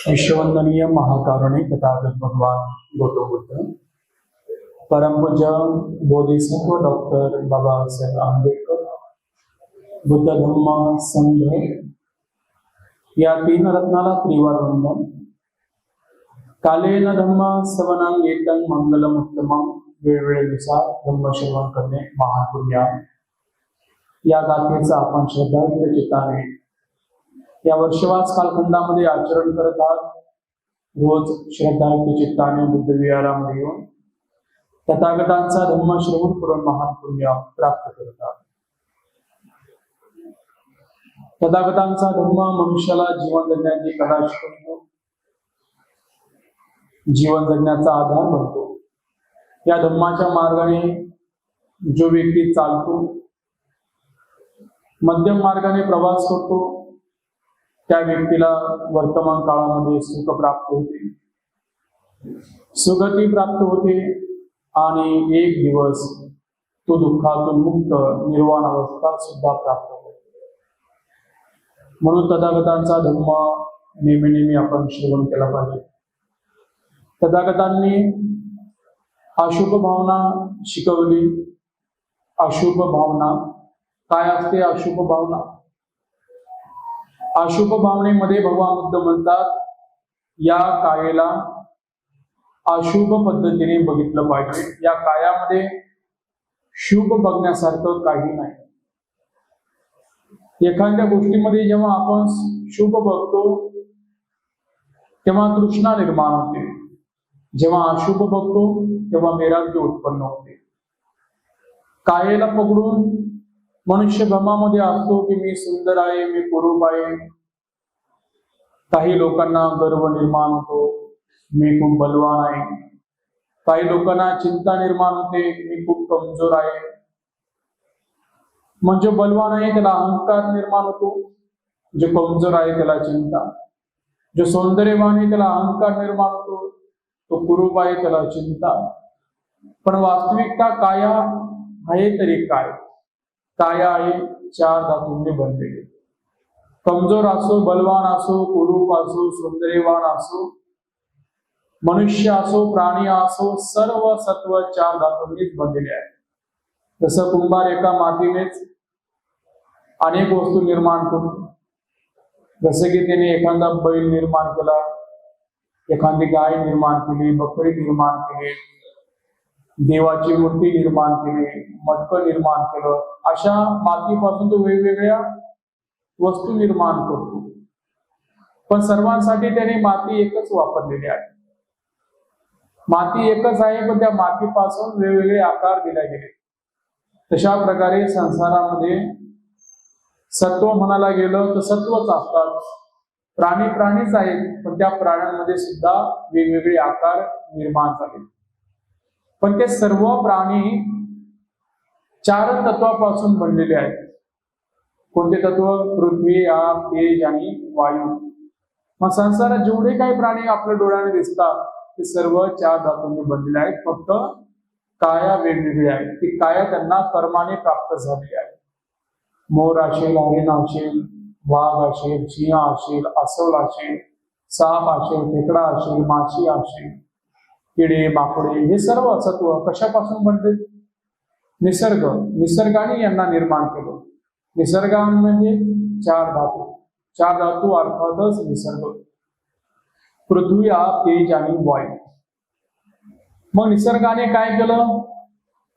विश्ववंदनीय महाकारुणिक तथागत भगवान गौतम बुद्ध, परमपूज्य बोधिसत्व डॉक्टर बाबासाहेब आंबेडकर, बुद्ध धम्म संघ या तीन रत्नाला त्रिवार वंदन. कालेन धम्म सवनं येतं मंगलम उत्तमं, वेळवेळेनुसार धम्म श्रवण करणे महान पुण्य. या गाथेचा आपण श्रद्धायुक्त चित्ताने या वर्षवास कालखंडामध्ये आचरण करत आहात. रोज श्रद्धायुक्त चित्ताने बुद्ध विहारामध्ये येऊन तथागतांचा धम्म श्रवण करून महान पुण्य प्राप्त करत आहात. तथागतांचा धम्म मनुष्याला जीवन जगण्याची कला शिकवतो, जीवन जगण्याचा आधार बनतो. या धम्माच्या मार्गाने जो व्यक्ती चालतो, मध्यम मार्गाने प्रवास करतो, त्या व्यक्तीला वर्तमान काळामध्ये सुख प्राप्त होते, सुगती प्राप्त होते आणि एक दिवस तो दुःखातून मुक्त निर्वाण अवस्था सुद्धा प्राप्त होते. म्हणून तथागतांचा धम्म नेहमी नेहमी आपण श्रवण केला पाहिजे. तथागतांनी अशुभ भावना शिकवली. अशुभ भावना काय असते? अशुभ भावना, अशुभ भावनेमध्ये भगवान बुद्ध म्हणतात, या कायेला अशुभ पद्धतीने बघितलं पाहिजे. या कायामध्ये शुभ बघण्यासारखं काही नाही. एखाद्या गोष्टीमध्ये जेव्हा आपण शुभ बघतो तेव्हा तृष्णा निर्माण होते, जेव्हा अशुभ बघतो तेव्हा वैराग्य उत्पन्न होते. कायेला पकडून मनुष्य भ्रमामध्ये असतो की मी सुंदर आहे, मी कुरूप आहे. काही लोकांना गर्व निर्माण होतो, मी खूप बलवान आहे. काही लोकांना चिंता निर्माण होते, मी खूप कमजोर आहे. म्हणजे बलवान आहे त्याला अहंकार निर्माण होतो, जो कमजोर आहे त्याला चिंता. जो सौंदर्यवान आहे त्याला अहंकार निर्माण होतो, तो कुरूप आहे त्याला चिंता. पण वास्तविकता काया आहे तरी काय? काया आहे चार धातूंनी बनलेली. कमजोर असो, बलवान असो, कुरूप असो, सौंदर्यवान असो, मनुष्य असो, प्राणी असो, सर्व सत्व चार धातूंनीच बनलेले आहे. जसं कुंभार एका मातीनेच अनेक वस्तू निर्माण करतो. जसं की त्याने एखादा बैल निर्माण केला, एखादी गाय निर्माण केली, बकरी निर्माण केली, देवाची मूर्ती निर्माण केली, मटकं निर्माण केलं. अशा मातीपासून तो वेगवेगळ्या वस्तू निर्माण करतो. पण सर्वांसाठी त्याने माती एकच वापरलेली आहे. माती एकच आहे, पण त्या मातीपासून वेगवेगळे आकार दिले गेले. तशा प्रकारे संसारामध्ये सत्व म्हणायला गेलं तर सत्वच असतात. प्राणी प्राणीच आहेत, पण त्या प्राण्यांमध्ये सुद्धा वेगवेगळे आकार निर्माण झाले. पण ते सर्व प्राणी चार तत्वापासून बनलेले आहेत. कोणते तत्व? पृथ्वी, आग, तेज आणि वायू. मग संसारात जेवढे काही प्राणी आपल्या डोळ्याने दिसतात ते सर्व चार धातूंनी बनलेले आहेत. फक्त काया वेगवेगळी आहे. ती काया त्यांना कर्माने प्राप्त झालेली आहे. मोर असेल, हरिण असेल, वाघ असेल, सिंह असेल, अस्वल असेल, साप असेल, खेकडा असेल, माशी असेल, किडे, माकडे, हे सर्व सत्व कशापासून बनले? निसर्ग. निसर्गाने यांना निर्माण केलं. निसर्गा म्हणजे चार धातू. चार धातू अर्थातच निसर्ग. पृथ्वी, आग, तेज आणि वायू. मग निसर्गाने काय केलं?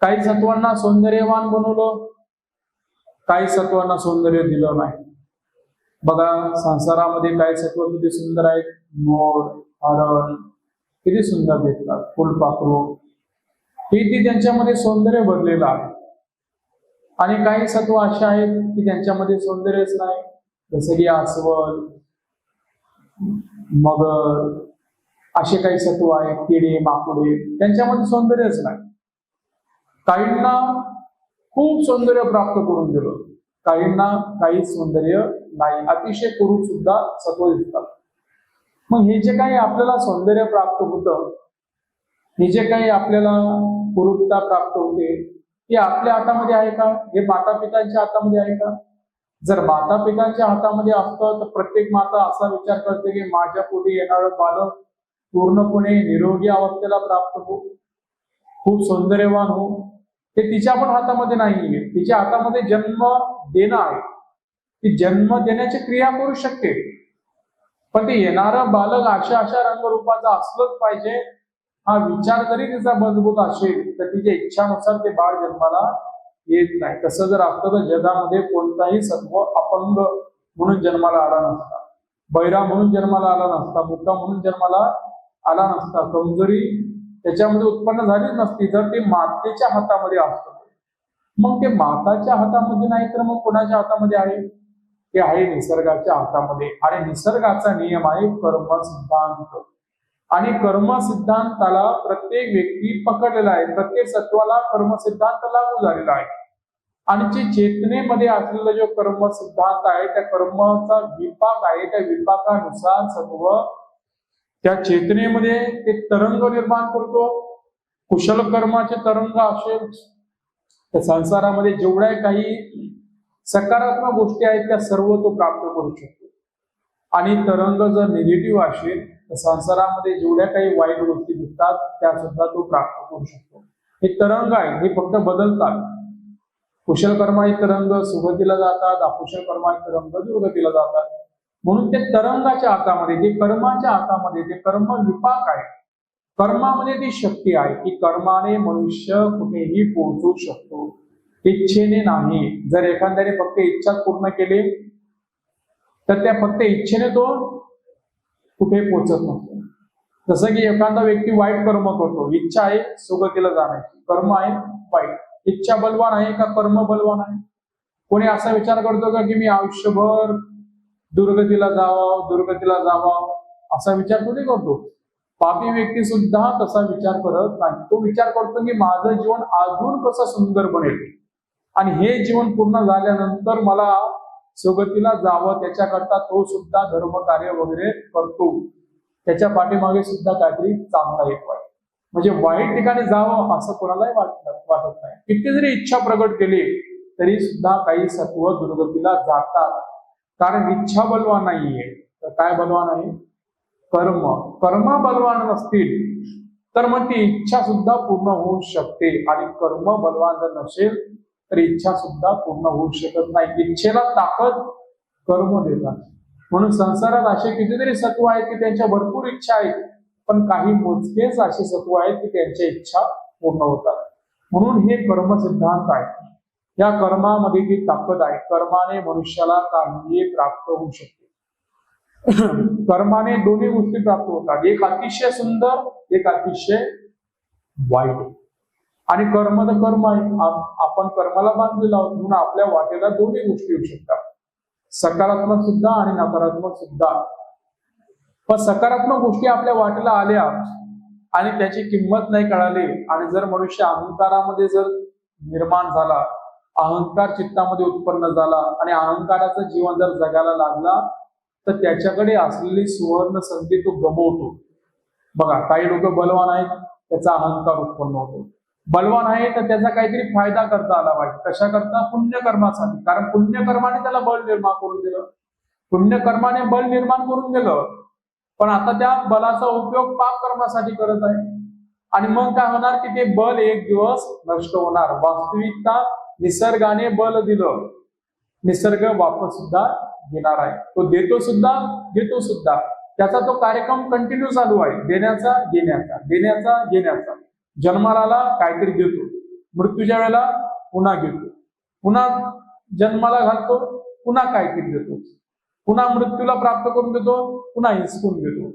काही सत्वांना सौंदर्यवान बनवलं, काही सत्वांना सौंदर्य दिलं नाही. बघा, संसारामध्ये काही सत्व किती सुंदर आहेत. मोर, हरण किती सुंदर दिसतात. फुलपाखरू, ती त्यांच्यामध्ये सौंदर्य भरलेलं आहे. आणि काही सत्व अशी आहेत की त्यांच्यामध्ये सौंदर्यच नाही. जसं की अस्वल, मगर, असे काही सत्व आहेत. किडे, माकडे, त्यांच्यामध्ये सौंदर्यच नाही. काहींना खूप सौंदर्य प्राप्त करून दिलं, काहींना काही सौंदर्य नाही. अतिशय कुरूप सुद्धा सत्व दिसतात. मग हे जे काही आपल्याला सौंदर्य प्राप्त होतं, हे जे काही आपल्याला कुरूपता प्राप्त होते, हे आपल्या हातामध्ये आहे का? हे माता पित्यांच्या हातामध्ये आहे का? जर माता पित्यांच्या हातामध्ये असतं तर प्रत्येक माता असा विचार करते की माझ्या पुढे येणारं बालक पूर्णपणे निरोगी अवस्थेला प्राप्त हो, खूप सौंदर्यवान हो. ते तिच्या पण हातामध्ये नाहीये. तिच्या हातामध्ये जन्म देणं आहे. ती जन्म देण्याची क्रिया करू शकते, पण ते येणारं बालक अशा अशा रंगरूपाचं असलंच पाहिजे हा विचार जरी तिचा मजबूत असेल तर तिच्या इच्छानुसार ते बाळ जन्माला येत नाही. तसं जर असतं तर जगामध्ये कोणताही सत्व अपंग म्हणून जन्माला आला नसता, बैरा म्हणून जन्माला आला नसता, मुक्का म्हणून जन्माला आला नसता, कमजोरी त्याच्यामध्ये उत्पन्न झालीच नसती जर ते मातेच्या हातामध्ये असतं. मग ते माताच्या हातामध्ये नाही तर मग कोणाच्या हातामध्ये आहे? ते आहे निसर्गाच्या हातामध्ये. आणि निसर्गाचा नियम आहे कर्म सिद्धांत. आणि कर्म सिद्धांताला प्रत्येक व्यक्ती पकडलेला आहे. प्रत्येक सत्वाला कर्म सिद्धांत लागू झालेला आहे. आणि जे चेतनेमध्ये असलेला जो कर्म सिद्धांत आहे त्या कर्माचा विपाक आहे, त्या विपाकानुसार सत्व त्या चेतनेमध्ये ते तरंग निर्माण करतो. कुशल कर्माचे तरंग असेल तर संसारामध्ये जेवढ्या काही सकारात्मक गोष्टी आहेत त्या सर्व तो प्राप्त करू शकतो. आणि तरंग जर निगेटिव्ह असेल तर संसारामध्ये जेवढ्या काही वाईट गोष्टी दिसतात त्या सुद्धा तो प्राप्त करू शकतो. हे तरंग आहे, हे फक्त बदलतात. कुशल कर्माचे तरंग सुगतीला जातात, अकुशल कर्माचे तरंग दुर्गतीला जातात. म्हणून ते तरंगाच्या हातामध्ये, ते कर्माच्या हातामध्ये, ते कर्म विपाक आहे. कर्मामध्ये ती शक्ती आहे की कर्माने मनुष्य कुठेही पोहोचू शकतो, इच्छेने नाही. जर एखाद्याने फक्त इच्छा पूर्ण केली तर त्या फक्त इच्छेने तो कुठे पोहोचत नसतो. जसं की एखादा व्यक्ती वाईट कर्म करतो, इच्छा आहे सुगतीला जाण्याची, कर्म आहे वाईट. इच्छा बलवान आहे का कर्म बलवान आहे? कोणी असा विचार करतो का की मी आयुष्यभर दुर्गतीला जावं असा विचार कोणी करतो? पापी व्यक्ती सुद्धा तसा विचार करत नाही. तो विचार करतो की माझं जीवन अजून कसं सुंदर बनेल आणि हे जीवन पूर्ण झाल्यानंतर मला सुगतीला जावं, त्याच्याकरता तो सुद्धा धर्म कार्य वगैरे करतो. त्याच्या पाठीमागे सुद्धा काहीतरी चांगला हेतू आहे. म्हणजे वाईट ठिकाणी जावं असं कोणालाही वाटत नाही. किती जरी इच्छा प्रकट केली तरी सुद्धा काही सत्व दुर्गतीला जातात, कारण इच्छा बलवान नाहीये. तर काय बलवान आहे? कर्म बलवान नसतील तर मग ती इच्छा सुद्धा पूर्ण होऊ शकते. आणि कर्म बलवान जर नसेल तर इच्छा सुद्धा पूर्ण होऊ शकत नाही. इच्छेला ताकद कर्म देतात. म्हणून संसारात असे कितीतरी सत्व आहेत की त्यांच्या भरपूर इच्छा आहेत, पण काही मोजकेच असे सत्व आहेत की त्यांच्या इच्छा पूर्ण होतात. म्हणून हे कर्म सिद्धांत आहे. या कर्मामध्ये ती ताकद आहे. कर्माने मनुष्याला काहीही प्राप्त होऊ शकते. कर्माने दोन्ही गोष्टी प्राप्त होतात, एक अतिशय सुंदर, एक अतिशय वाईट. आणि कर्म तर कर्म आहे, आपण कर्माला बांधलेलो आहोत, म्हणून आपल्या वाटेला दोन्ही गोष्टी येऊ शकतात, सकारात्मक सुद्धा आणि नकारात्मक सुद्धा. पण सकारात्मक गोष्टी आपल्या वाटेला आल्या आणि त्याची किंमत नाही कळाली, आणि जर मनुष्य अहंकारामध्ये जर निर्माण झाला, अहंकार चित्तामध्ये उत्पन्न झाला आणि अहंकाराचं जीवन जर जगायला लागला तर त्याच्याकडे असलेली सुवर्ण संधी तो गमवतो. बघा, काही लोक बलवान आहेत, त्याचा अहंकार उत्पन्न होतो. बलवान आहे तर त्याचा काहीतरी फायदा करता आला पाहिजे. कशाकरता? पुण्यकर्मासाठी. कारण पुण्यकर्माने त्याला बळ निर्माण करून दिलं, पुण्यकर्माने बळ निर्माण करून दिलं, पण आता त्या बलाचा उपयोग पाप कर्मासाठी करत आहे. आणि मग काय होणार की ते बल एक दिवस नष्ट होणार. वास्तविकता निसर्गाने बल दिलं, निसर्ग वापस सुद्धा घेणार आहे. तो देतो सुद्धा, घेतो सुद्धा. त्याचा तो कार्यक्रम कंटिन्यू चालू आहे, देण्याचा घेण्याचा, देण्याचा घेण्याचा. जन्माला आला काहीतरी देतो, मृत्यूच्या वेळेला पुन्हा घेतो, पुन्हा जन्माला घालतो, पुन्हा काहीतरी देतो, पुन्हा मृत्यूला प्राप्त करून देतो, पुन्हा हिसकून देतो.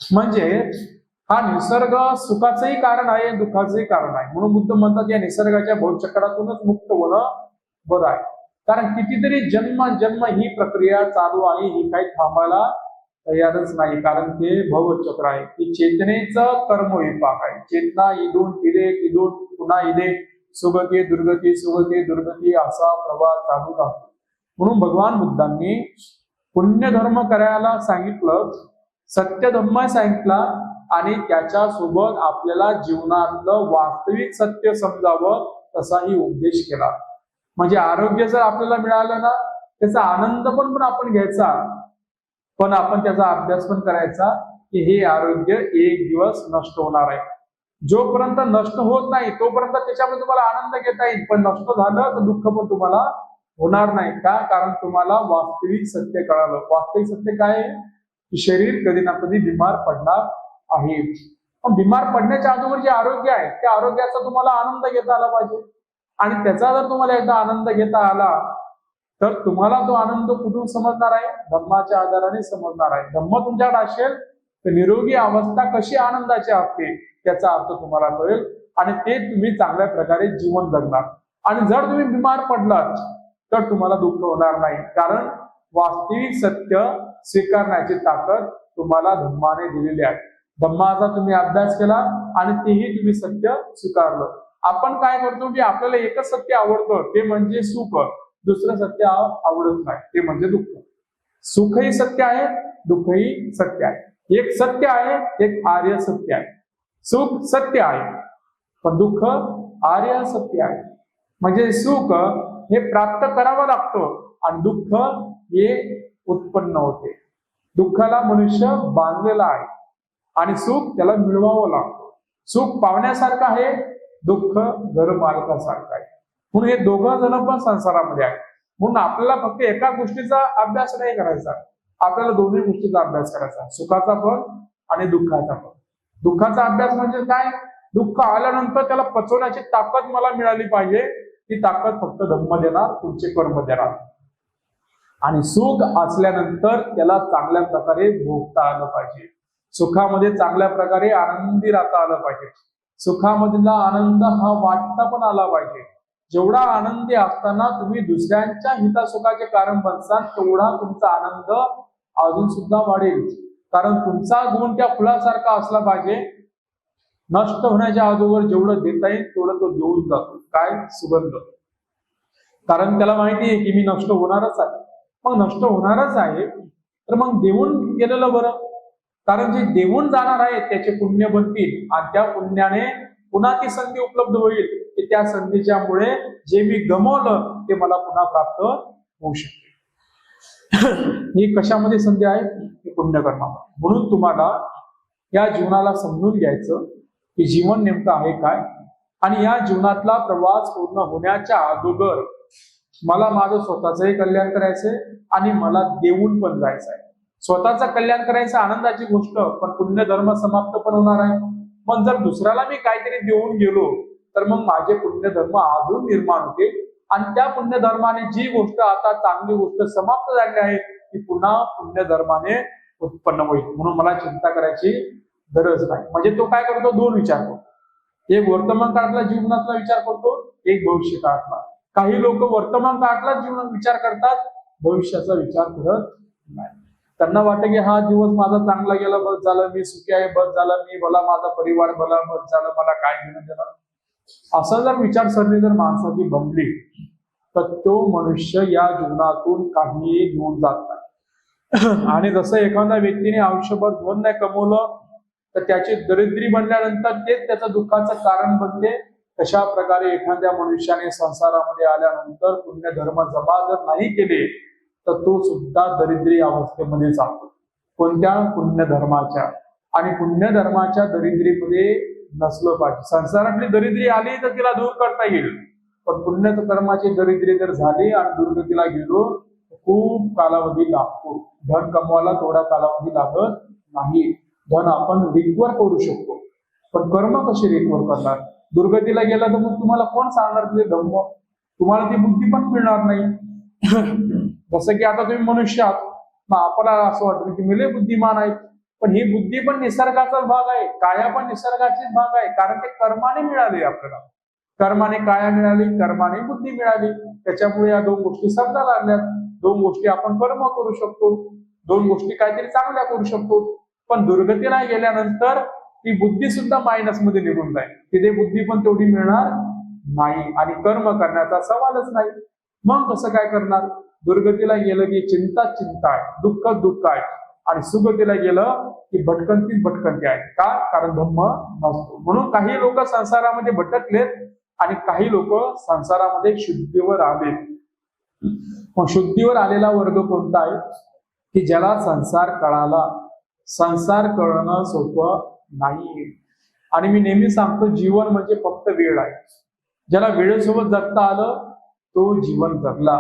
म्हणजे हा निसर्ग सुखाचंही कारण आहे, दुःखाचंही कारण आहे. म्हणून बुद्ध म्हणतात या निसर्गाच्या भवचक्रातूनच मुक्त होणं बरं आहे. कारण कितीतरी जन्म ही प्रक्रिया चालू आहे, ही काही थांबायला तयारच नाही. कारण ते भवचक्र आहे, की चेतनेचं कर्म विपाक आहे. चेतना इदून इदे, इदून पुन्हा इदे, सुगती दुर्गती, सुगती दुर्गती असा प्रवाह चालू राहतो. म्हणून भगवान बुद्धांनी पुण्यधर्म करायला सांगितलं, सत्यधर्म सांगितला, आणि त्याच्या सोबत आपल्याला जीवनातलं वास्तविक सत्य समजावं तसाही उपदेश केला. म्हणजे आरोग्य जर आपल्याला मिळालं ना, त्याचा आनंद पण आपण घ्यायचा, पण आपण त्याचा अभ्यास पण करायचा की हे आरोग्य एक दिवस नष्ट होणार आहे. जोपर्यंत नष्ट होत नाही तोपर्यंत त्याच्यामध्ये तुम्हाला आनंद घेता येईल, पण नष्ट झालं तर दुःख पण तुम्हाला होणार नाही. का? कारण तुम्हाला वास्तविक सत्य कळालं. वास्तविक सत्य काय आहे की शरीर कधी ना कधी बिमार पडणार आहे. पण बिमार पडण्याच्या अगोदर जे आरोग्य आहे त्या आरोग्याचा तुम्हाला आनंद घेता आला पाहिजे. आणि त्याचा जर तुम्हाला एकदा आनंद घेता आला तर तुम्हाला तो आनंद कुठून समजणार आहे? धम्माच्या आधाराने समजणार आहे. धम्म तुमच्याकडे असेल तर निरोगी अवस्था कशी आनंदाची असते त्याचा अर्थ तुम्हाला कळेल आणि ते तुम्ही चांगल्या प्रकारे जीवन जगणार. आणि जर तुम्ही बिमार पडलात तर तुम्हाला दुःख होणार नाही, कारण वास्तविक सत्य स्वीकारण्याची ताकद तुम्हाला धम्माने दिलेली आहे. धम्माचा तुम्ही अभ्यास केला आणि तेही तुम्ही सत्य स्वीकारलं. आपण काय करतो की आपल्याला एकच सत्य आवडतं, ते म्हणजे सुख. दुसरं सत्य आवडत नाही, ते म्हणजे दुःख. सुखही सत्य आहे, दुःखही सत्य आहे. एक सत्य आहे, एक आर्य सत्य आहे. सुख सत्य आहे पण दुःख आर्य सत्य आहे. म्हणजे सुख हे प्राप्त करावं लागतं आणि दुःख हे उत्पन्न होते. दुःखाला मनुष्य बांधलेला आहे आणि सुख त्याला मिळवावं लागतं. सुख पावण्यासारखं आहे, दुःख घर मालकासारखं आहे. म्हणून हे दोघं जण पण संसारामध्ये आहेत. म्हणून आपल्याला फक्त एका गोष्टीचा अभ्यास नाही करायचा, आपल्याला दोन्ही गोष्टीचा अभ्यास करायचा, सुखाचा पण आणि दुःखाचा पण. दुःखाचा अभ्यास म्हणजे काय? दुःख आल्यानंतर त्याला पचवण्याची ताकद मला मिळाली पाहिजे. ती ताकद फक्त धम्म देणार, तुमचे कर्म देणार. आणि सुख असल्यानंतर त्याला चांगल्या प्रकारे भोगता आलं पाहिजे. सुखामध्ये चांगल्या प्रकारे आनंदी राहता आलं पाहिजे. सुखामधला आनंद हा वाटता पण आला पाहिजे. जेवढा आनंदी असताना तुम्ही दुसऱ्यांच्या हितासुखाचे कारण बनसाल तेवढा तुमचा आनंद अजून सुद्धा वाढेल. कारण तुमचा गुण त्या फुलासारखा असला पाहिजे. नष्ट होण्याच्या अगोदर जेवढं देता येईल तेवढं तो देऊन जातो. काय? सुगंध. कारण त्याला माहिती आहे की मी नष्ट होणारच आहे. मग नष्ट होणारच आहे तर मग देऊन गेलेलं बरं. कारण जे देऊन जाणार आहे त्याचे पुण्य बनतील आणि त्या पुण्याने पुन्हा ती संधी उपलब्ध होईल की त्या संधीच्यामुळे जे मी गमावलं ते मला पुन्हा प्राप्त होऊ शकते. ही कशामध्ये संधी आहे? ही पुण्यकर्मामध्ये. म्हणून तुम्हाला या जीवनाला समजून घ्यायचं की जीवन नेमकं आहे काय आणि या जीवनातला प्रवास पूर्ण होण्याच्या अगोदर मला माझं स्वतःचंही कल्याण करायचंय आणि मला देऊन पण जायचं आहे. स्वतःचं कल्याण करायचं आनंदाची गोष्ट, पण पुण्य धर्म समाप्त पण होणार आहे. पण जर दुसऱ्याला मी काहीतरी देऊन गेलो तर मग माझे पुण्यधर्म अजून निर्माण होते आणि त्या पुण्यधर्माने जी गोष्ट आता चांगली गोष्ट समाप्त झाली आहे ती पुन्हा पुण्यधर्माने उत्पन्न होईल. म्हणून मला चिंता करायची गरज नाही. म्हणजे तो काय करतो? दोन विचार करतो. एक वर्तमान काळातला जीवनातला विचार करतो, एक भविष्य काळातला. काही लोक वर्तमान काळातला जीवन विचार करतात, भविष्याचा विचार करत नाही. त्यांना वाटतं की हा दिवस माझा चांगला गेला, बस झालं, मी सुखी आहे, बस झालं, मी भला, माझा परिवार भला, बस झालं, मला काय घेणं देणं. असं जर विचारसरणी जर माणसाची बनली तर तो मनुष्य या जीवनातून काहीही घेऊन जात नाही. आणि जसं एखाद्या व्यक्तीने आयुष्यभर धन नाही कमवलं तर त्याची दरिद्री बनल्यानंतर तेच त्याचं दुःखाचं कारण बनते. तशा प्रकारे एखाद्या मनुष्याने संसारामध्ये आल्यानंतर पुण्य धर्म जमा जर नाही केले तर तो सुद्धा दरिद्री अवस्थेमध्ये जातो. कोणत्या? पुण्य धर्माच्या. आणि पुण्य धर्माच्या दरिद्रीमध्ये नसलं पाहिजे. संसारातली दरिद्री आली तर तिला दूर करता येईल, पण पुण्य कर्माची दरिद्री जर झाली आणि दुर्गतीला गेलो तर खूप कालावधी लागतो. धन कमवायला थोडा कालावधी लागत नाही. धन आपण रिकवर करू शकतो, पण कर्म कसे रिकवर करणार? दुर्गतीला गेला तर मग तुम्हाला कोण सांगणार तुझे धम्म? तुम्हाला ती बुद्धी पण मिळणार नाही. जसं की आता तुम्ही मनुष्य आहात, मग आपल्याला असं वाटतं की मी बुद्धिमान आहे, पण ही बुद्धी पण निसर्गाचाच भाग आहे, काया पण निसर्गाचीच भाग आहे. कारण ते कर्माने मिळाले आपल्याला. कर्माने काया मिळाली, कर्माने बुद्धी मिळाली. त्याच्यामुळे या दोन गोष्टी समजायला लागल्यात. दोन गोष्टी आपण कर्म करू शकतो, दोन गोष्टी काहीतरी चांगल्या करू शकतो. पण दुर्गतीला गेल्यानंतर ती बुद्धी सुद्धा मायनस मध्ये निघून जाईल. तिथे बुद्धी पण तेवढी मिळणार नाही आणि कर्म करण्याचा सवालच नाही. मग कसं काय करणार? दुर्गतीला गेलं की चिंता आहे, दुःख आहे, आणि सुगतीला गेलं की भटकंती आहे. का? कारण धम्म नसतो. म्हणून काही लोक संसारामध्ये भटकलेत आणि काही लोक संसारामध्ये शुद्धीवर आले. मग शुद्धीवर आलेला वर्ग कोणता आहे की ज्याला संसार कळाला. संसार कळणं सोपं नाही. आणि मी नेहमी सांगतो जीवन म्हणजे फक्त वेळ आहे. ज्याला वेळेसोबत जगता आलं तो जीवन जगला.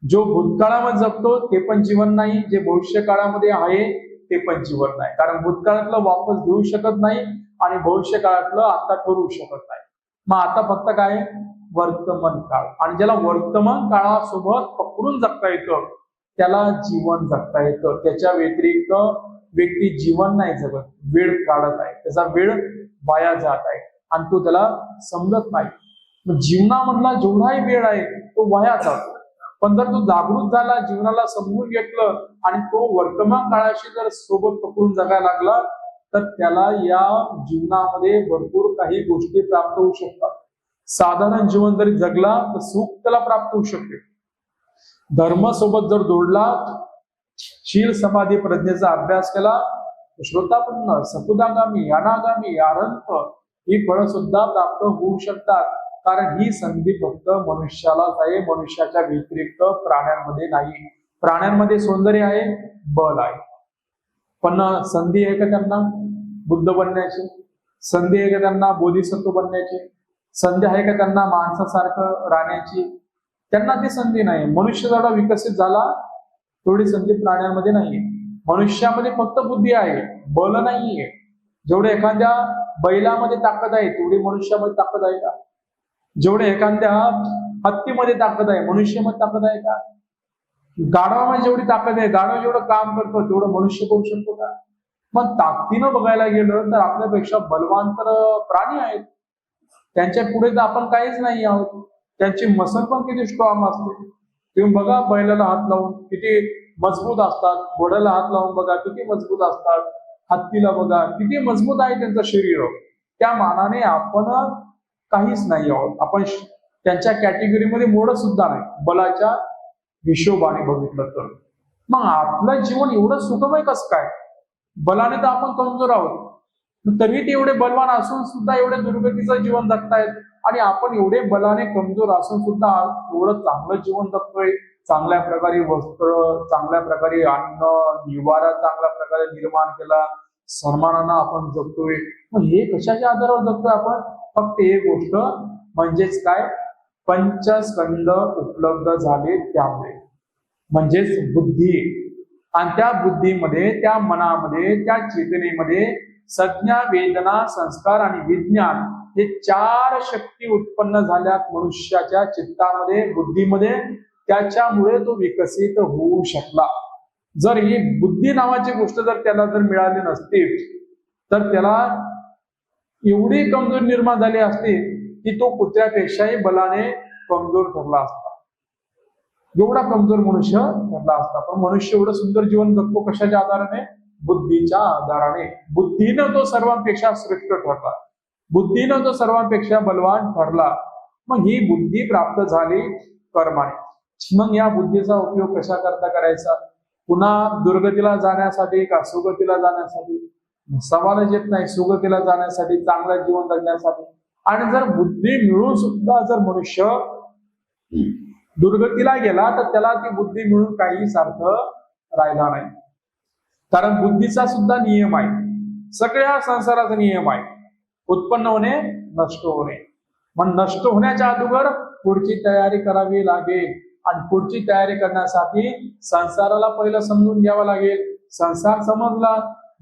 जो भूतकाळामध्ये जगतो ते पण जीवन नाही, जे भविष्य काळामध्ये आहे ते पण जीवन नाही. कारण भूतकाळातलं वापस घेऊ शकत नाही आणि भविष्य काळातलं आता करू शकत नाही. मग आता फक्त काय वर्तमान काळ. आणि ज्याला वर्तमान काळासोबत पकडून जगता येतं त्याला जीवन जगता येतं. त्याच्या व्यतिरिक्त व्यक्ती जीवन नाही जगत, वेळ काढत आहे, त्याचा वेळ वाया जात आहे आणि तो त्याला समजत नाही. जीवनामधला जेवढाही वेळ आहे तो वाया जातो. पण जर तो जागृत झाला, जीवनाला समजून घेतलं आणि तो वर्तमान काळाशी जर सोबत पकडून जगायला लागला तर त्याला या जीवनामध्ये भरपूर काही गोष्टी प्राप्त होऊ शकतात. साधारण जीवन जरी जगला तर सुख त्याला प्राप्त होऊ शकते. धर्म सोबत जर जोडला, शील समाधी प्रज्ञेचा अभ्यास केला, श्रोतापन्न, सकुदागामी, अनागामी, अनंत ही फळं सुद्धा प्राप्त होऊ शकतात. कारण ही संधी फक्त मनुष्यालाच आहे, मनुष्याच्या व्यतिरिक्त प्राण्यांमध्ये नाही. प्राण्यांमध्ये सौंदर्य आहे, बल आहे, पण संधी आहे का त्यांना बुद्ध बनण्याची? संधी आहे का त्यांना बोधिसत्व बनण्याची? संधी आहे का त्यांना माणसासारखं राहण्याची? त्यांना ती संधी नाही. मनुष्य जेवढा विकसित झाला तेवढी संधी प्राण्यांमध्ये नाहीये. मनुष्यामध्ये फक्त बुद्धी आहे, बल नाहीये. जेवढे एखाद्या बैलामध्ये ताकद आहे तेवढी मनुष्यामध्ये ताकद आहे का? जेवढे एखाद्या हत्तीमध्ये ताकद आहे मनुष्यामध्ये ताकद आहे का? गाढवामध्ये जेवढी ताकद आहे, गाढव जेवढं काम करतो तेवढं मनुष्य करू शकतो का? मग ताकदीनं बघायला गेलं तर आपल्यापेक्षा बलवान तर प्राणी आहेत. त्यांच्या पुढे तर आपण काहीच नाही आहोत. त्यांची मसल पण किती स्ट्रॉंग असते. तुम्ही बघा बैलाला हात लावून किती मजबूत असतात, घोड्याला हात लावून बघा किती मजबूत असतात, हत्तीला बघा किती मजबूत आहे त्यांचं शरीर. त्या मानाने आपण काहीच नाही आहोत. आपण त्यांच्या कॅटेगरीमध्ये मोडत सुद्धा नाही बलाच्या हिशोबाने बघितलं तर. मग आपलं जीवन एवढं सुखमय कसं काय? बलाने तर आपण कमजोर आहोत, तरी ते एवढे बलवान असून सुद्धा एवढे दुर्गतीचं जीवन जगतायत. आणि आपण एवढे बलाने कमजोर असून सुद्धा एवढं चांगलं जीवन जगतोय. चांगल्या प्रकारे वस्त्र, चांगल्या प्रकारे अन्न, निवारा चांगल्या प्रकारे निर्माण केला, सन्मानानं आपण जगतोय. मग हे कशाच्या आधारावर जगतोय आपण? फक्त एक गोष्ट म्हणजेच काय, पंचस्कंद उपलब्ध झाले त्यामुळे, म्हणजेच बुद्धी. आणि त्या बुद्धीमध्ये, त्या मनामध्ये, त्या चेतनेमध्ये संज्ञा, वेदना, संस्कार आणि विज्ञान हे 4 शक्ती उत्पन्न झाल्यात मनुष्याच्या चित्तामध्ये, बुद्धीमध्ये. त्याच्यामुळे तो विकसित होऊ शकला. जर ही बुद्धी नावाची गोष्ट जर त्याला जर मिळाली नसती तर त्याला एवढी कमजोर निर्माण झाली असती की तो कुत्र्यापेक्षाही बलाने कमजोर ठरला असता. एवढा कमजोर मनुष्य ठरला असता. पण मनुष्य एवढं सुंदर जीवन जगतो कशाच्या आधाराने? बुद्धीच्या आधाराने. बुद्धीनं तो सर्वांपेक्षा श्रेष्ठ ठरला, बुद्धीनं तो सर्वांपेक्षा बलवान ठरला. मग ही बुद्धी प्राप्त झाली कर्माने. मग या बुद्धीचा उपयोग कशा करता करायचा? पुन्हा दुर्गतीला जाण्यासाठी का सुगतीला जाण्यासाठी? सवालच येत नाही. सुगतीला जाण्यासाठी, चांगलं जीवन जगण्यासाठी. आणि जर बुद्धी मिळून सुद्धा जर मनुष्य दुर्गतीला गेला तर त्याला ती बुद्धी मिळून काहीच अर्थ राहिला नाही. कारण बुद्धीचा सुद्धा नियम आहे, सगळ्या संसाराचा नियम आहे, उत्पन्न होणे, नष्ट होणे. मग नष्ट होण्याच्या अगोदर पुढची तयारी करावी लागेल. आणि पुढची तयारी करण्यासाठी संसाराला पहिलं समजून घ्यावं लागेल. संसार समजला,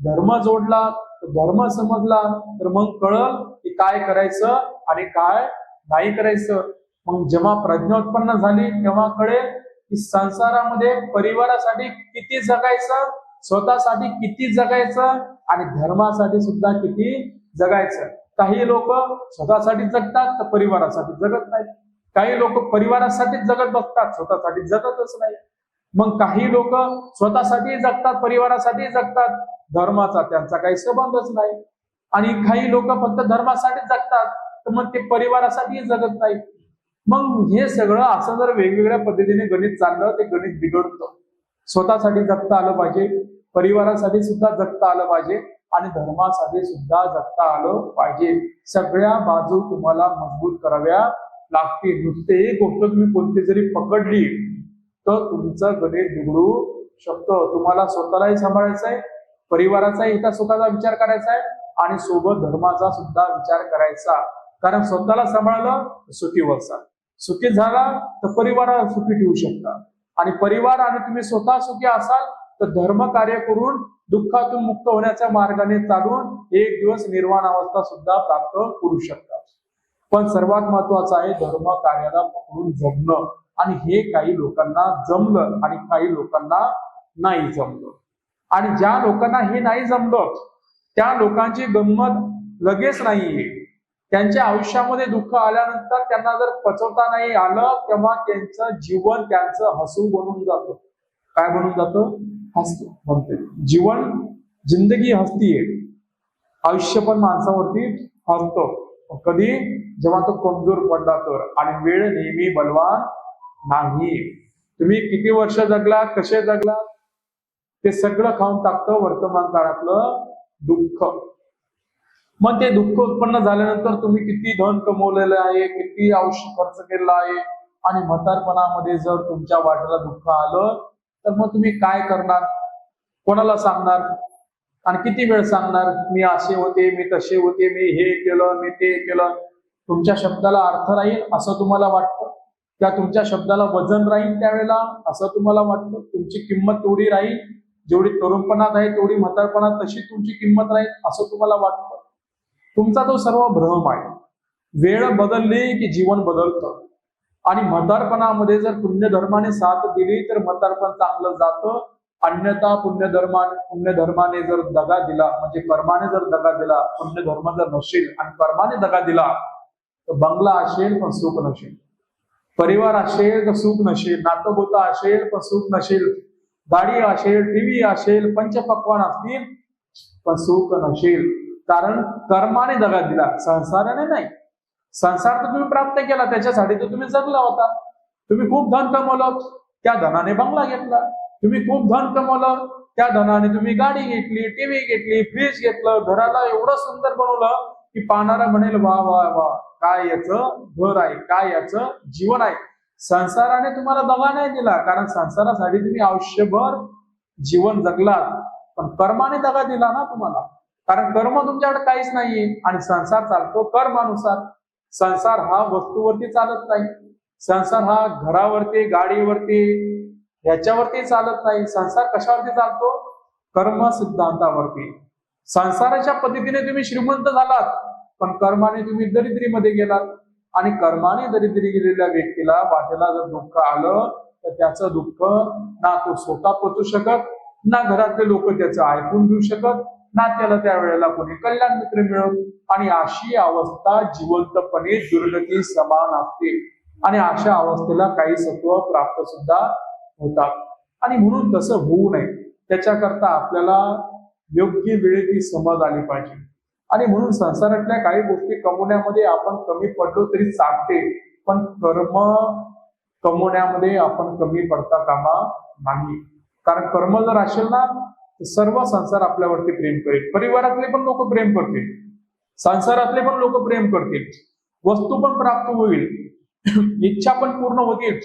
धर्म जोडला, धर्म समजला तर मग कळल की काय करायचं आणि काय नाही करायचं. मग जेव्हा प्रज्ञा उत्पन्न झाली तेव्हा कळेल की संसारामध्ये परिवारासाठी किती जगायचं, स्वतःसाठी किती जगायचं आणि धर्मासाठी सुद्धा किती जगायचं. काही लोक स्वतःसाठी जगतात तर परिवारासाठी जगत नाहीत. काही लोक परिवारासाठी जगत बसतात, स्वतःसाठी जगतच नाही. मग काही लोक स्वतःसाठी जगतात, परिवारासाठी जगतात, धर्माचा त्यांचा काही संबंधच नाही. आणि काही लोक फक्त धर्मासाठी जगतात तर मग ते परिवारासाठी जगत नाही. मग हे सगळं असं जर वेगवेगळ्या पद्धतीने गणित चाललं ते गणित बिघडतं. स्वतःसाठी जगता आलं पाहिजे, परिवारासाठी सुद्धा जगता आलं पाहिजे आणि धर्मासाठी सुद्धा जगता आलं पाहिजे. सगळ्या बाजू तुम्हाला मजबूत कराव्या लागतील. नुसते एक गोष्ट तुम्ही कोणती जरी पकडली तर तुमचं गणित बिघडू शकतं. तुम्हाला स्वतःलाही सांभाळायचं आहे, परिवाराचाही हितासुखाचा विचार करायचा आहे आणि सोबत धर्माचा सुद्धा विचार करायचा. कारण स्वतःला सांभाळलं सुखी व्हाल, सुखी झाला तर परिवाराला सुखी ठेवू शकता आणि परिवार आणि तुम्ही स्वतः सुखी असाल तर धर्म कार्य करून दुःखातून मुक्त होण्याच्या मार्गाने चालून एक दिवस निर्वाण अवस्था सुद्धा प्राप्त करू शकता. पण सर्वात महत्वाचं आहे धर्म कार्याला पकडून जगणं. आणि हे काही लोकांना जमलं आणि काही लोकांना नाही जमलं. आणि ज्या लोकांना हे नाही जमलं त्या लोकांची गंमत लगेच नाहीये. त्यांच्या आयुष्यामध्ये दुःख आल्यानंतर त्यांना जर पचवता नाही आलं तेव्हा त्यांचं जीवन त्यांचं हसू बनून जातं. काय बनून जातं? हसतो म्हणते. जीवन जिंदगी हसतीये, आयुष्य पण माणसावरती हसतो. कधी? जेव्हा तो कमजोर पडला तर. आणि वेळ नेहमी बलवान नाही. तुम्ही किती वर्ष जगलात, कसे जगलात ते सगळं खाऊन टाकतं वर्तमान काळातलं दुःख. मग ते दुःख उत्पन्न झाल्यानंतर तुम्ही किती धन कमवलेलं आहे, किती आयुष्य खर्च केलेला आहे आणि म्हातारपणामध्ये जर तुमच्या वाटेला दुःख आलं तर मग तुम्ही काय करणार? कोणाला सांगणार? आणि किती वेळ सांगणार? मी असे होते, मी तसे होते, मी हे केलं, मी ते केलं. तुमच्या शब्दाला अर्थ राहील असं तुम्हाला वाटतं? त्या तुमच्या शब्दाला वजन राहील त्यावेळेला असं तुम्हाला वाटतं? तुमची किंमत तेवढी राहील जेवढी तरुणपणात आहे तेवढी म्हातारपणात तशी तुमची किंमत राहील असं तुम्हाला वाटतं? तुमचा तो सर्व भ्रम आहे. वेळ बदलली की जीवन बदलतं. आणि म्हातारपणामध्ये जर पुण्यधर्माने साथ दिली तर म्हातारपण चांगलं जातं. अन्यथा पुण्यधर्माने जर दगा दिला म्हणजे कर्माने जर दगा दिला, पुण्यधर्म जर नसेल आणि कर्माने दगा दिला तर बंगला असेल पण सुख नसेल, परिवार असेल तर सुख नसेल, नातगोता असेल पण सुख नसेल, गाडी असेल, टीव्ही असेल, पंचपक्वान असतील पण सुख नसेल. कारण कर्माने दगा दिला, संसाराने नाही. संसार तर तुम्ही प्राप्त केला, त्याच्यासाठी तर तुम्ही जगला होता. तुम्ही खूप धन कमवलं, त्या धनाने बंगला घेतला. तुम्ही खूप धन कमवलं, त्या धनाने तुम्ही गाडी घेतली, टीव्ही घेतली, फ्रीज घेतलं, घराला एवढं सुंदर बनवलं की पाहणारा म्हणेल वा वा वा, काय याचं घर आहे, काय याचं जीवन आहे. संसाराने तुम्हाला दगा नाही दिला, कारण संसारासाठी तुम्ही आयुष्यभर जीवन जगलात. पण कर्माने दगा दिला ना तुम्हाला, कारण कर्म तुमच्याकडे काहीच नाहीये आणि संसार चालतो कर्मानुसार. संसार हा वस्तूवरती चालत नाही. संसार हा घरावरती, गाडीवरती, ह्याच्यावरती चालत नाही. संसार कशावरती चालतो? कर्म सिद्धांतावरती. संसाराच्या पद्धतीने तुम्ही श्रीमंत झालात पण कर्माने तुम्ही दरिद्रीमध्ये गेलात. आणि कर्माने दरिद्री गेलेल्या व्यक्तीला वाटेला जर दुःख आलं तर त्याचं दुःख ना तो स्वतः पचू शकत, ना घरातले लोक त्याचं ऐकून घेऊ शकत, ना त्याला त्यावेळेला कोणी कल्याण मित्र मिळत. आणि अशी अवस्था जिवंतपणे दुर्गती समान असते. आणि अशा अवस्थेला काही सत्व प्राप्त सुद्धा होतात. आणि म्हणून तसं होऊ नये त्याच्याकरता आपल्याला योग्य वेळी ती समज आली पाहिजे. आणि म्हणून संसारातल्या काही गोष्टी कमवण्यामध्ये आपण कमी पडलो तरी चालते, पण कर्म कमवण्यामध्ये आपण कमी पडता कामा नाही. कारण कर्म जर असेल ना तर सर्व संसार आपल्यावरती प्रेम करेल. परिवारातले पण लोक प्रेम करतील, संसारातले पण लोक प्रेम करतील, वस्तू पण प्राप्त होईल, इच्छा पण पूर्ण होतील.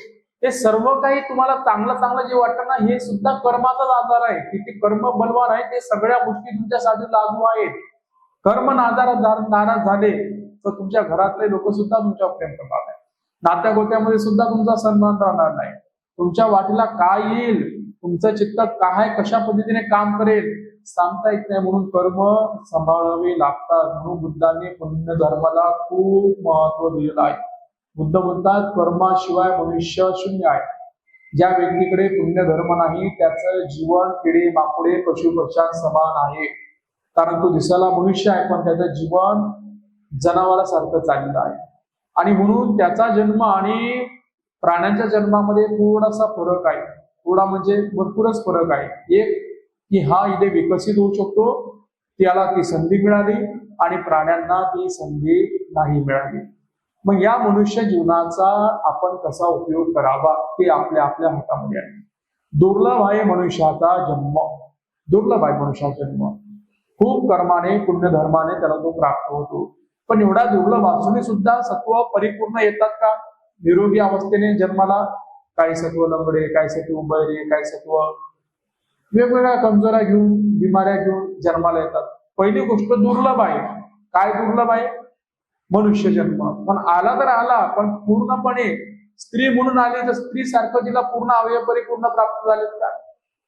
हे सर्व काही तुम्हाला चांगलं चांगलं जे वाटतं ना हे सुद्धा कर्माचाच आधार आहे. किती कर्म बलवान आहे ते सगळ्या गोष्टी तुमच्यासाठी लागू आहेत. कर्म नाराज झाले तर तुमच्या घरातले लोक सुद्धा तुमच्यावर प्रेम करणार नाही, नात्या गोत्यामध्ये सुद्धा तुमचा सन्मान राहणार नाही. तुमच्या वाटेला काय येईल, तुमचं चित्त काय कशा पद्धतीने काम करेल सांगता येत नाही. म्हणून कर्म सांभाळावे लागतात. म्हणून बुद्धांनी पुण्य धर्माला खूप महत्व दिलेलं आहे. बुद्ध म्हणतात कर्माशिवाय मनुष्य शून्य आहे. ज्या व्यक्तीकडे पुण्य धर्म नाही त्याचं जीवन किडे माकुडे पशु पक्ष्यांसमान आहे. कारण तो दिसायला मनुष्य आहे पण त्याचं जीवन जनावरासारखं चाललेलं आहे. आणि म्हणून त्याचा जन्म आणि प्राण्यांच्या जन्मामध्ये थोडासा फरक आहे. थोडा म्हणजे भरपूरच फरक आहे. एक की हा इथे विकसित होऊ शकतो, त्याला ती संधी मिळाली, आणि प्राण्यांना ती संधी नाही मिळाली. मग या मनुष्य जीवनाचा आपण कसा उपयोग करावा ते आपल्या आपल्या हातामध्ये आहे. दुर्लभ आहे मनुष्याचा जन्म, दुर्लभ आहे मनुष्याचा जन्म. खूप कर्माने पुण्यधर्माने त्याला तो प्राप्त होतो. पण एवढा दुर्लभ असूनही सुद्धा सत्व परिपूर्ण येतात का? निरोगी अवस्थेने जन्माला काही सत्व लंगडे, काही सत्व बहिरे, काही सत्व वेगवेगळ्या कमजोऱ्या घेऊन, बिमाऱ्या घेऊन जन्माला येतात. पहिली गोष्ट दुर्लभ आहे. काय दुर्लभ आहे? मनुष्य जन्म. पण आला तर आला, पण पूर्णपणे स्त्री म्हणून आली तर स्त्री सारखं तिला पूर्ण अवयव परिपूर्ण प्राप्त झालेत का?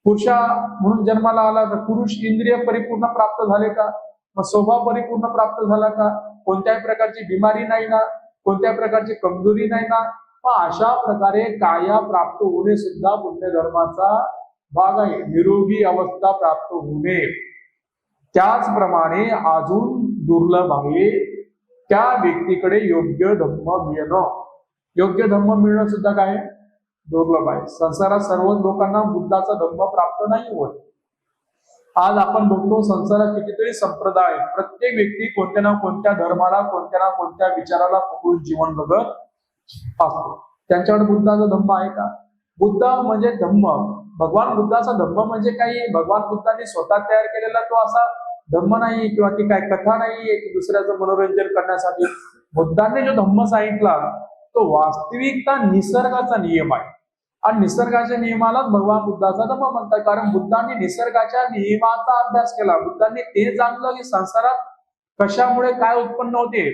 पुरुषा म्हणून जन्माला आला तर पुरुष इंद्रिय परिपूर्ण प्राप्त झाले का? मग स्वभाव परिपूर्ण प्राप्त झाला का? कोणत्याही प्रकारची बिमारी नाही ना, कोणत्याही प्रकारची कमजोरी नाही ना. मग अशा प्रकारे काया प्राप्त होणे सुद्धा पुण्यधर्माचा भाग आहे. निरोगी अवस्था प्राप्त होणे. त्याचप्रमाणे अजून दुर्लभ आहे त्या व्यक्तीकडे योग्य धम्म मिळणं. योग्य धम्म मिळणं सुद्धा काय दुर्लभ आहे. संसारात सर्वच लोकांना बुद्धाचा धम्म प्राप्त नाही होत. आज आपण बघतो संसारात कितीतरी संप्रदाय, प्रत्येक व्यक्ती कोणत्या ना कोणत्या धर्माला, कोणत्या ना कोणत्या विचाराला पकडून जीवन जगत असतो. त्यांच्याकडे बुद्धाचा धम्म आहे का? बुद्ध म्हणजे धम्म, भगवान बुद्धाचा धम्म म्हणजे काही भगवान बुद्धांनी स्वतः तयार केलेला तो असा धम्म नाही, किंवा ती काय कथा नाहीये की दुसऱ्याचं मनोरंजन करण्यासाठी. बुद्धांनी जो धम्म सांगितला तो वास्तविकता निसर्गाचा नियम आहे. आणि निसर्गाच्या नियमालाच भगवान बुद्धाचा धम्म म्हणतात. कारण बुद्धांनी निसर्गाच्या नियमाचा अभ्यास केला. बुद्धांनी ते जाणलं की संसारात कशामुळे काय उत्पन्न होते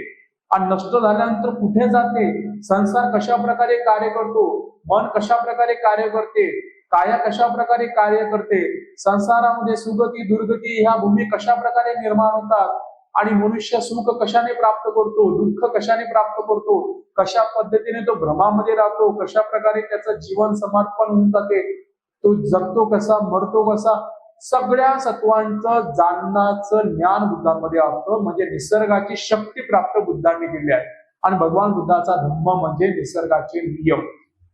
आणि नष्ट झाल्यानंतर कुठे जाते, संसार कशा प्रकारे कार्य करतो, मन कशा प्रकारे कार्य करते, काया कशा प्रकारे कार्य करते, संसारामध्ये सुगती दुर्गती ह्या भूमी कशा प्रकारे निर्माण होतात, आणि मनुष्य सुख कशाने प्राप्त करतो, दुःख कशाने प्राप्त करतो, कशा पद्धतीने तो भ्रमामध्ये राहतो, कशा प्रकारे त्याचं जीवन समर्पण होऊन जाते, तो जगतो कसा, मरतो कसा, सगळ्या सत्वांचं जाणण्याचं ज्ञान बुद्धांमध्ये असतं. म्हणजे निसर्गाची शक्ती प्राप्त बुद्धांनी केली आहे. आणि भगवान बुद्धाचा धम्म म्हणजे निसर्गाचे नियम.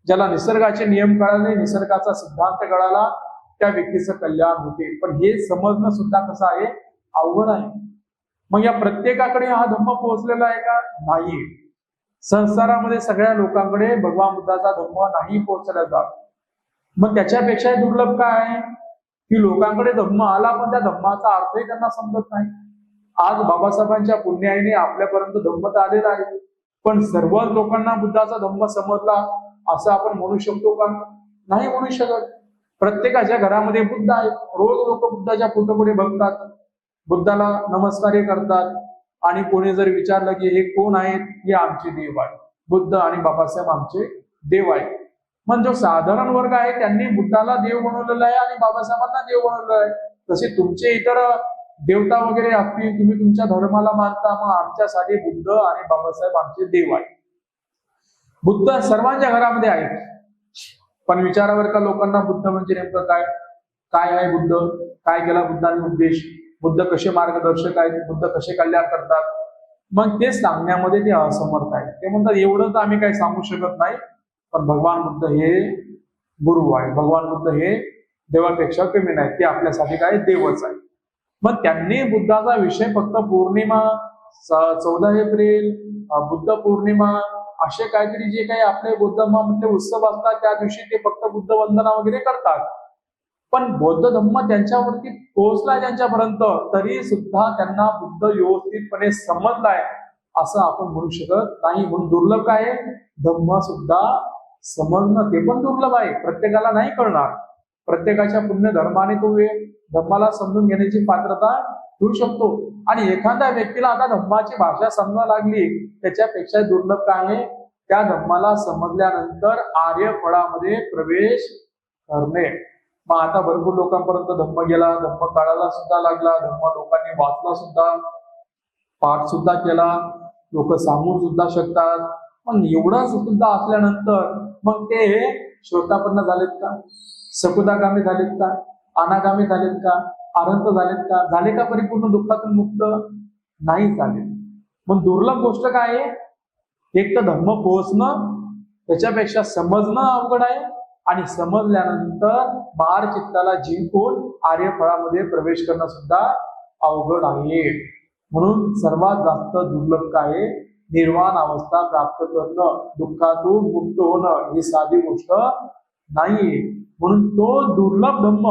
ज्याला निसर्गाचे नियम कळाले, निसर्गाचा सिद्धांत कळाला, त्या व्यक्तीचं कल्याण होते. पण हे समजणं सुद्धा कसं आहे, अवघड आहे. मग या प्रत्येकाकडे हा धम्म पोहोचलेला आहे का? नाही. संसारामध्ये सगळ्या लोकांकडे भगवान बुद्धाचा धम्म नाही पोहोचला जात. मग त्याच्यापेक्षा दुर्लभ काय आहे की लोकांकडे धम्म आला पण त्या धम्माचा अर्थही त्यांना समजत नाही. आज बाबासाहेबांच्या पुण्याईने आपल्यापर्यंत धम्म तर आलेला आहे, पण सर्वच लोकांना बुद्धाचा धम्म समजला असं आपण म्हणू शकतो का? नाही म्हणू शकत. प्रत्येकाच्या घरामध्ये बुद्ध आहे. रोज लोक बुद्धाच्या फोटोपुढे बघतात, बुद्धाला नमस्कार करतात, आणि कोणी जर विचारलं की हे कोण आहेत, हे आमचे देव आहे, बुद्ध आणि बाबासाहेब आमचे देव आहे. म्हणजे जो साधारण वर्ग आहे त्यांनी बुद्धाला देव बनवलेला आहे आणि बाबासाहेबांना देव बनवलेलं आहे. तसे तुमचे इतर देवता वगैरे असतील, तुम्ही तुमच्या धर्माला मानता, मग आमच्यासाठी बुद्ध आणि बाबासाहेब आमचे देव आहे. बुद्ध सर्वांच्या घरामध्ये आहे. पण विचारावर का लोकांना बुद्ध म्हणजे नेमकं काय, काय आहे बुद्ध, काय केला बुद्धांनी उद्देश, बुद्ध कसे मार्गदर्शक आहेत, बुद्ध कसे कल्याण करतात, मग ते सांगण्यामध्ये ते असमर्थ आहेत. ते म्हणतात एवढं तर आम्ही काही सांगू शकत नाही, पण भगवान बुद्ध हे गुरु आहे, भगवान बुद्ध हे देवापेक्षा कमी नाही, ते आपल्यासाठी काय देवच आहे. मग त्यांनी बुद्धाचा विषय फक्त पौर्णिमा, 14 एप्रिल, बुद्ध पौर्णिमा असे काहीतरी जे काही आपले बुद्ध धर्मामधले उत्सव असतात त्या दिवशी ते फक्त बुद्ध वंदना वगैरे करतात. पण बौद्ध धम्म त्यांच्यावरती पोहोचलाय त्यांच्यापर्यंत, तरी सुद्धा त्यांना बुद्ध व्यवस्थितपणे समजलाय असं आपण म्हणू शकत नाही. म्हणून दुर्लभ काय आहे, धम्म सुद्धा समजणं ते पण दुर्लभ आहे. प्रत्येकाला नाही कळणार. प्रत्येकाच्या पुण्य धर्माने तो धम्माला समजून घेण्याची पात्रता ठेवू शकतो. आणि एखाद्या व्यक्तीला आता धम्माची भाषा समजायला लागली, त्याच्यापेक्षा दुर्लभ काय आहे, त्या धम्माला समजल्यानंतर आर्य फळामध्ये प्रवेश करणे. मग आता भरपूर लोकांपर्यंत धम्म गेला, धम्म काढायला सुद्धा लागला, धम्म लोकांनी वाचला सुद्धा, पाठ सुद्धा केला, लोक सांगू सुद्धा शकतात. पण एवढं सुद्धा असल्यानंतर मग ते श्रोतापन्न झालेत का, सकुदागामी झालेत का, अनागामी झालेत का, अनंत झालेत का, झाले का परिपूर्ण दुःखातून मुक्त? नाही झाले. मग दुर्लभ गोष्ट काय आहे, एक तर धम्म पोहोचणं, त्याच्यापेक्षा समजणं अवघड आहे, आणि समजल्यानंतर मार चित्ताला जिंकून आर्य फळामध्ये प्रवेश करणं सुद्धा अवघड आहे. म्हणून सर्वात जास्त दुर्लभ काय आहे, निर्वाण अवस्था प्राप्त करणं, दुःखातून मुक्त होणं ही साधी गोष्ट नाही. म्हणून तो दुर्लभ धम्म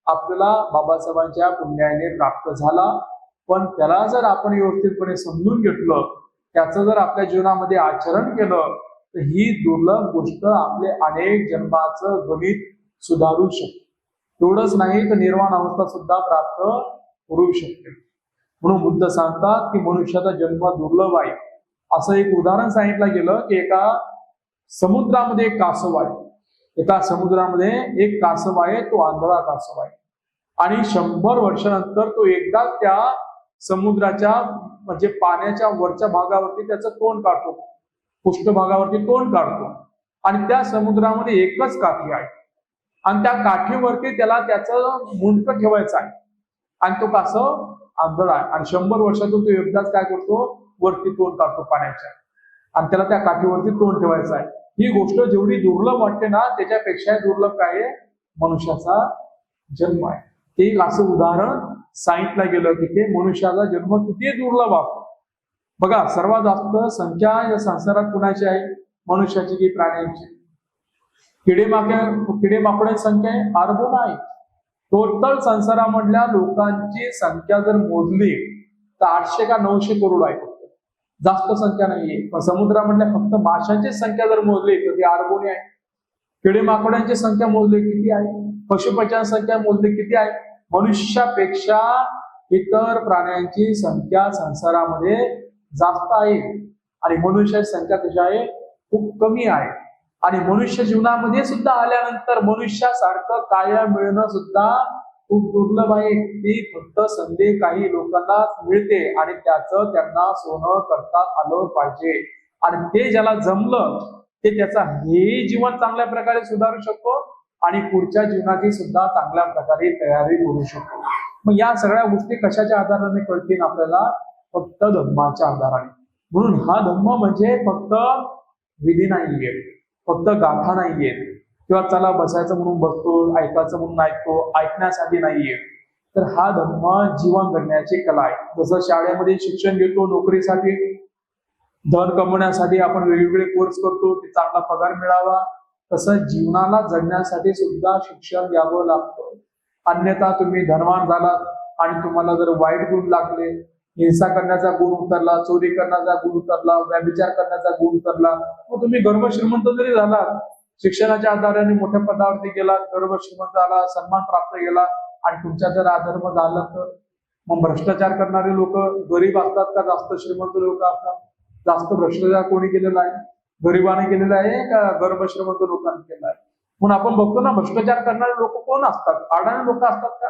आपल्याला बाबासाहेबांच्या पुण्याने प्राप्त झाला. पण त्याला जर आपण व्यवस्थितपणे समजून घेतलं, त्याचं जर आपल्या जीवनामध्ये आचरण केलं, तर ही दुर्लभ गोष्ट आपले अनेक जन्माचं गणित सुधारू शकते. एवढंच नाही तर निर्वाण अवस्था सुद्धा प्राप्त करू शकते. म्हणून बुद्ध सांगतात की मनुष्याचा जन्म दुर्लभ आहे. असं एक उदाहरण सांगितलं गेलं की एका समुद्रामध्ये एक कासव आहे. एका समुद्रामध्ये एक कासव आहे, तो आंधळा कासव आहे. आणि 100 वर्षानंतर तो एकदाच त्या समुद्राच्या म्हणजे पाण्याच्या वरच्या भागावरती त्याचं तोंड काढतो, पृष्ठभागावरती तोंड काढतो. आणि त्या समुद्रामध्ये एकच काठी आहे आणि त्या काठीवरती त्याला त्याचं मुंडकं ठेवायचं आहे. आणि तो कासव आंधळा आहे आणि 100 वर्षातून तो एकदाच काय करतो, वरती तोंड काढतो पाण्याच्या आणि त्याला त्या काठीवरती तोंड ठेवायचं आहे. ही गोष्ट जेवढी दुर्लभ वाटते ना, त्याच्यापेक्षा दुर्लभ काय आहे, मनुष्याचा जन्म आहे. ते असं उदाहरण सांगितलं गेलं की ते मनुष्याचा जन्म किती दुर्लभ असतो. बघा, सर्वात जास्त संख्या या संसारात कुणाची आहे, मनुष्याची की प्राण्यांची? किडे-माकडांची संख्या आहे अरबों आहे. टोटल संसारामधल्या लोकांची संख्या जर मोजली तर 800 का 900 करोड आहे. जास्त संख्या नाहीये. पण समुद्रामधल्या फक्त माशांची संख्या जर मोजली तर ती अरबोनी आहे. किडे-माकडांची संख्या मोजली किती आहे, पशुपक्ष्यांची संख्या मोजली किती आहे. मनुष्यापेक्षा इतर प्राण्यांची संख्या संसारामध्ये जास्त आहे आणि मनुष्याची संख्या कशी आहे, खूप कमी आहे. आणि मनुष्य जीवनामध्ये सुद्धा आल्यानंतर मनुष्यासारखं कायम मिळणं सुद्धा खूप दुर्लभ आहे. ती फक्त संधी काही लोकांना मिळते आणि त्याचं त्यांना सोनं करता आलं पाहिजे. आणि ते ज्याला जमलं ते त्याचा हेही जीवन चांगल्या प्रकारे सुधारू शकतो आणि पुढच्या जीवनाची सुद्धा चांगल्या प्रकारे तयारी करू शकतो. मग या सगळ्या गोष्टी कशाच्या आधाराने कळतील आपल्याला, फक्त धर्माच्या आधाराने. म्हणून हा धर्म म्हणजे फक्त विधी नाहीये, फक्त गाथा नाहीये किंवा चला बसायचं म्हणून बसतो, ऐकायचं म्हणून ऐकतो, ऐकण्यासाठी नाहीये. तर हा धर्म जीवन जगण्याची कला आहे. जसं शाळेमध्ये शिक्षण घेतो नोकरीसाठी, धन कमवण्यासाठी आपण वेगवेगळे कोर्स करतो की चांगला पगार मिळावा, तसं जीवनाला जगण्यासाठी सुद्धा शिक्षण घ्यावं लागतं. अन्यथा तुम्ही धनवान झालात आणि तुम्हाला जर वाईट गुण लागले, हिंसा करण्याचा गुण उतरला, चोरी करण्याचा गुण उतरला, व्यभिचार करण्याचा गुण उतरला, मग तुम्ही गर्भ श्रीमंत जरी झालात, शिक्षणाच्या आधाराने मोठ्या पदावरती गेला, गर्भ श्रीमंत झाला, सन्मान प्राप्त केला आणि तुमच्या जर अधर्म झाला तर मग भ्रष्टाचार करणारे लोक गरीब असतात का जास्त श्रीमंत लोक असतात? जास्त भ्रष्टाचार कोणी केलेला आहे, गरिबाने केलेला आहे का गर्भ श्रीमंत लोकांनी केला आहे? म्हणून आपण बघतो ना, भ्रष्टाचार करणारे लोक कोण असतात? अडाणी लोक असतात का?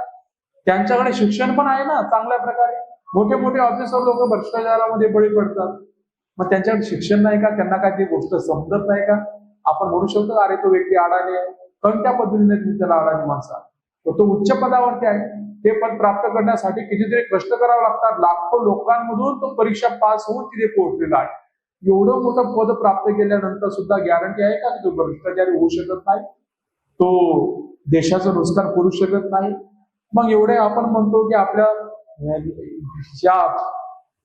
त्यांच्याकडे शिक्षण पण आहे ना चांगल्या प्रकारे. मोठे मोठे ऑफिसर लोक भ्रष्टाचारामध्ये बळी पडतात. मग त्यांच्याकडे शिक्षण नाही का? त्यांना काय ती गोष्ट समजत नाही का? आपण म्हणू शकतो अरे तो व्यक्ती अडाणी आहे. कोणत्या पद्धतीने त्याला अडाणी माणसा? तो उच्च पदावरती आहे. ते पद प्राप्त करण्यासाठी कितीतरी कष्ट करावं लागतात. लाखो लोकांमधून तो परीक्षा पास होऊन तिथे पोहोचलेला आहे. एवढं मोठं पद प्राप्त केल्यानंतर सुद्धा गॅरंटी आहे का तो भ्रष्टाचारी होऊ शकत नाही, तो देशाचं नुकसान करू शकत नाही? मग एवढे आपण म्हणतो की आपल्या या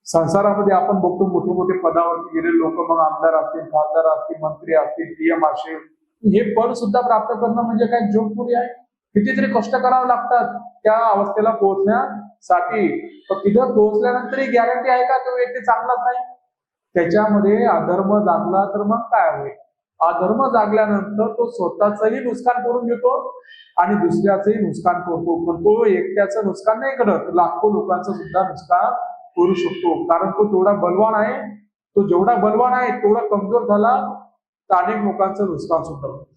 संसारामध्ये आपण बघतो मोठे मोठे पदावरती गेलेले लोक, मग आमदार असतील, खासदार असतील, मंत्री असतील, पीएम असेल, हे पद सुद्धा प्राप्त करणं म्हणजे काय जोगपुरी आहे? कितीतरी कष्ट करावं लागतात त्या अवस्थेला पोहोचण्यासाठी. पण तिथं पोहोचल्यानंतर गॅरंटी आहे का तो व्यक्ती चांगलाच नाही? त्याच्यामध्ये अधर्म जागला तर मग काय होईल? अधर्म जागल्यानंतर तो स्वतःचंही नुकसान करून घेतो आणि दुसऱ्याचंही नुकसान करतो. पण तो एकट्याचं नुकसान नाही करत, लाखो लोकांचं सुद्धा नुकसान करू शकतो. कारण तो तेवढा बलवान आहे. तो जेवढा बलवान आहे तेवढा कमजोर झाला तर अनेक लोकांचं नुकसान सुद्धा होतं.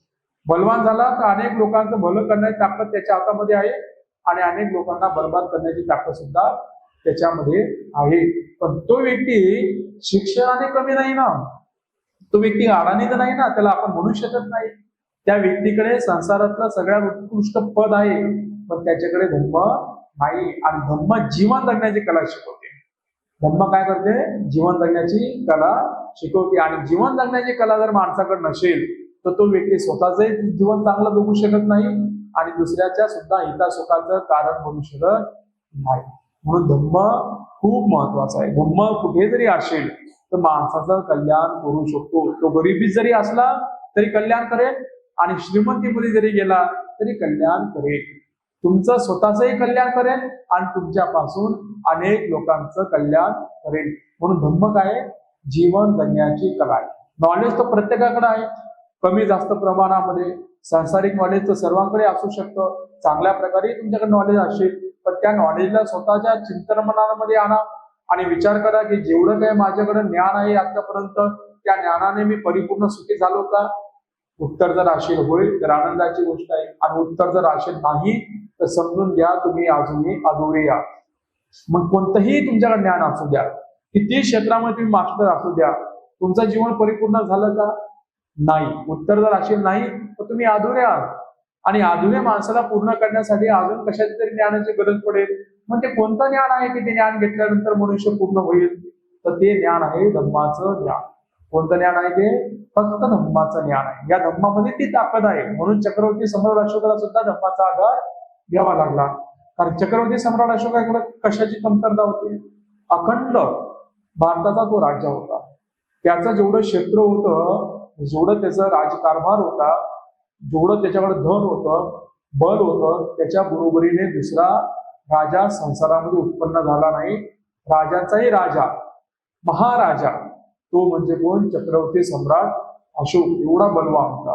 बलवान झाला तर अनेक लोकांचं भलं करण्याची ताकद त्याच्या हातामध्ये आहे आणि अनेक लोकांना बर्बाद करण्याची ताकद सुद्धा त्याच्यामध्ये आहे. पण तो व्यक्ती शिक्षणाने कमी नाही ना, तो व्यक्ती अडाणी तर नाही ना, त्याला आपण म्हणू शकत नाही. त्या व्यक्तीकडे संसारातलं सगळ्यात उत्कृष्ट पद आहे, पण त्याच्याकडे धर्म नाही. आणि धर्म जीवन जगण्याची कला शिकवते. धर्म काय करते? जीवन जगण्याची कला शिकवते. आणि जीवन जगण्याची कला जर माणसाकडे नसेल तर तो व्यक्ती स्वतःचंही जीवन चांगलं जगू शकत नाही आणि दुसऱ्याच्या सुद्धा हितासुखाचं कारण बनू शकत नाही. म्हणून धर्म खूप महत्वाचा आहे. धर्म कुठे जरी असेल तर माणसाचं कल्याण करू शकतो. तो गरिबीत जरी असला तरी कल्याण करेल आणि श्रीमंतीमध्ये जरी गेला तरी कल्याण करेल. तुमचं स्वतःचंही कल्याण करेल आणि तुमच्यापासून अनेक लोकांचं कल्याण करेल. म्हणून धम्म काय आहे? जीवन जगण्याची कला आहे. नॉलेज तर प्रत्येकाकडे आहे, कमी जास्त प्रमाणामध्ये. सांसारिक नॉलेज तर सर्वांकडे असू शकतं, चांगल्या प्रकारे तुमच्याकडे नॉलेज असेल, पण त्या नॉलेजला स्वतःच्या चिंतन मनामध्ये आणा आणि विचार करा की जेवढं काही माझ्याकडे ज्ञान आहे आतापर्यंत, त्या ज्ञानाने मी परिपूर्ण सुखी झालो का? उत्तर जर असेल होय तर आनंदाची गोष्ट आहे, आणि उत्तर जर असेल नाही तर समजून घ्या तुम्ही अजूनही अधुरे आहात. मग कोणतंही तुमच्याकडे ज्ञान असू द्या, किती क्षेत्रामध्ये तुम्ही मास्टर असू द्या, तुमचं जीवन परिपूर्ण झालं का? नाही. उत्तर जर असेल नाही तर तुम्ही अधुरे आहात. आणि अधुरे माणसाला पूर्ण करण्यासाठी अजून कशाची तरी ज्ञानाची गरज पडेल. म्हणजे कोणतं ज्ञान आहे की ते ज्ञान घेतल्यानंतर मनुष्य पूर्ण होईल? तर ते ज्ञान आहे धम्माचं ज्ञान. कोणतं ज्ञान आहे ते? फक्त धम्माचं ज्ञान आहे. या धम्मामध्ये ती ताकद आहे. म्हणून चक्रवर्ती सम्राट अशोकाला सुद्धा धम्माचा आधार घ्यावा लागला. कारण चक्रवर्ती सम्राट अशोकाकडे कशाची कमतरता होती? अखंड भारताचा तो राज्य होता. त्याचं जेवढं क्षेत्र होतं, जेवढं त्याचा राजकारभार होता, जेवढं त्याच्याकडे धन होतं, बल होतं, त्याच्या बरोबरीने दुसरा राजा संसारामध्ये उत्पन्न झाला नाही. राजाचाही राजा, महाराजा, तो म्हणजे कोण? चक्रवर्ती सम्राट अशोक. एवढा बलवान होता,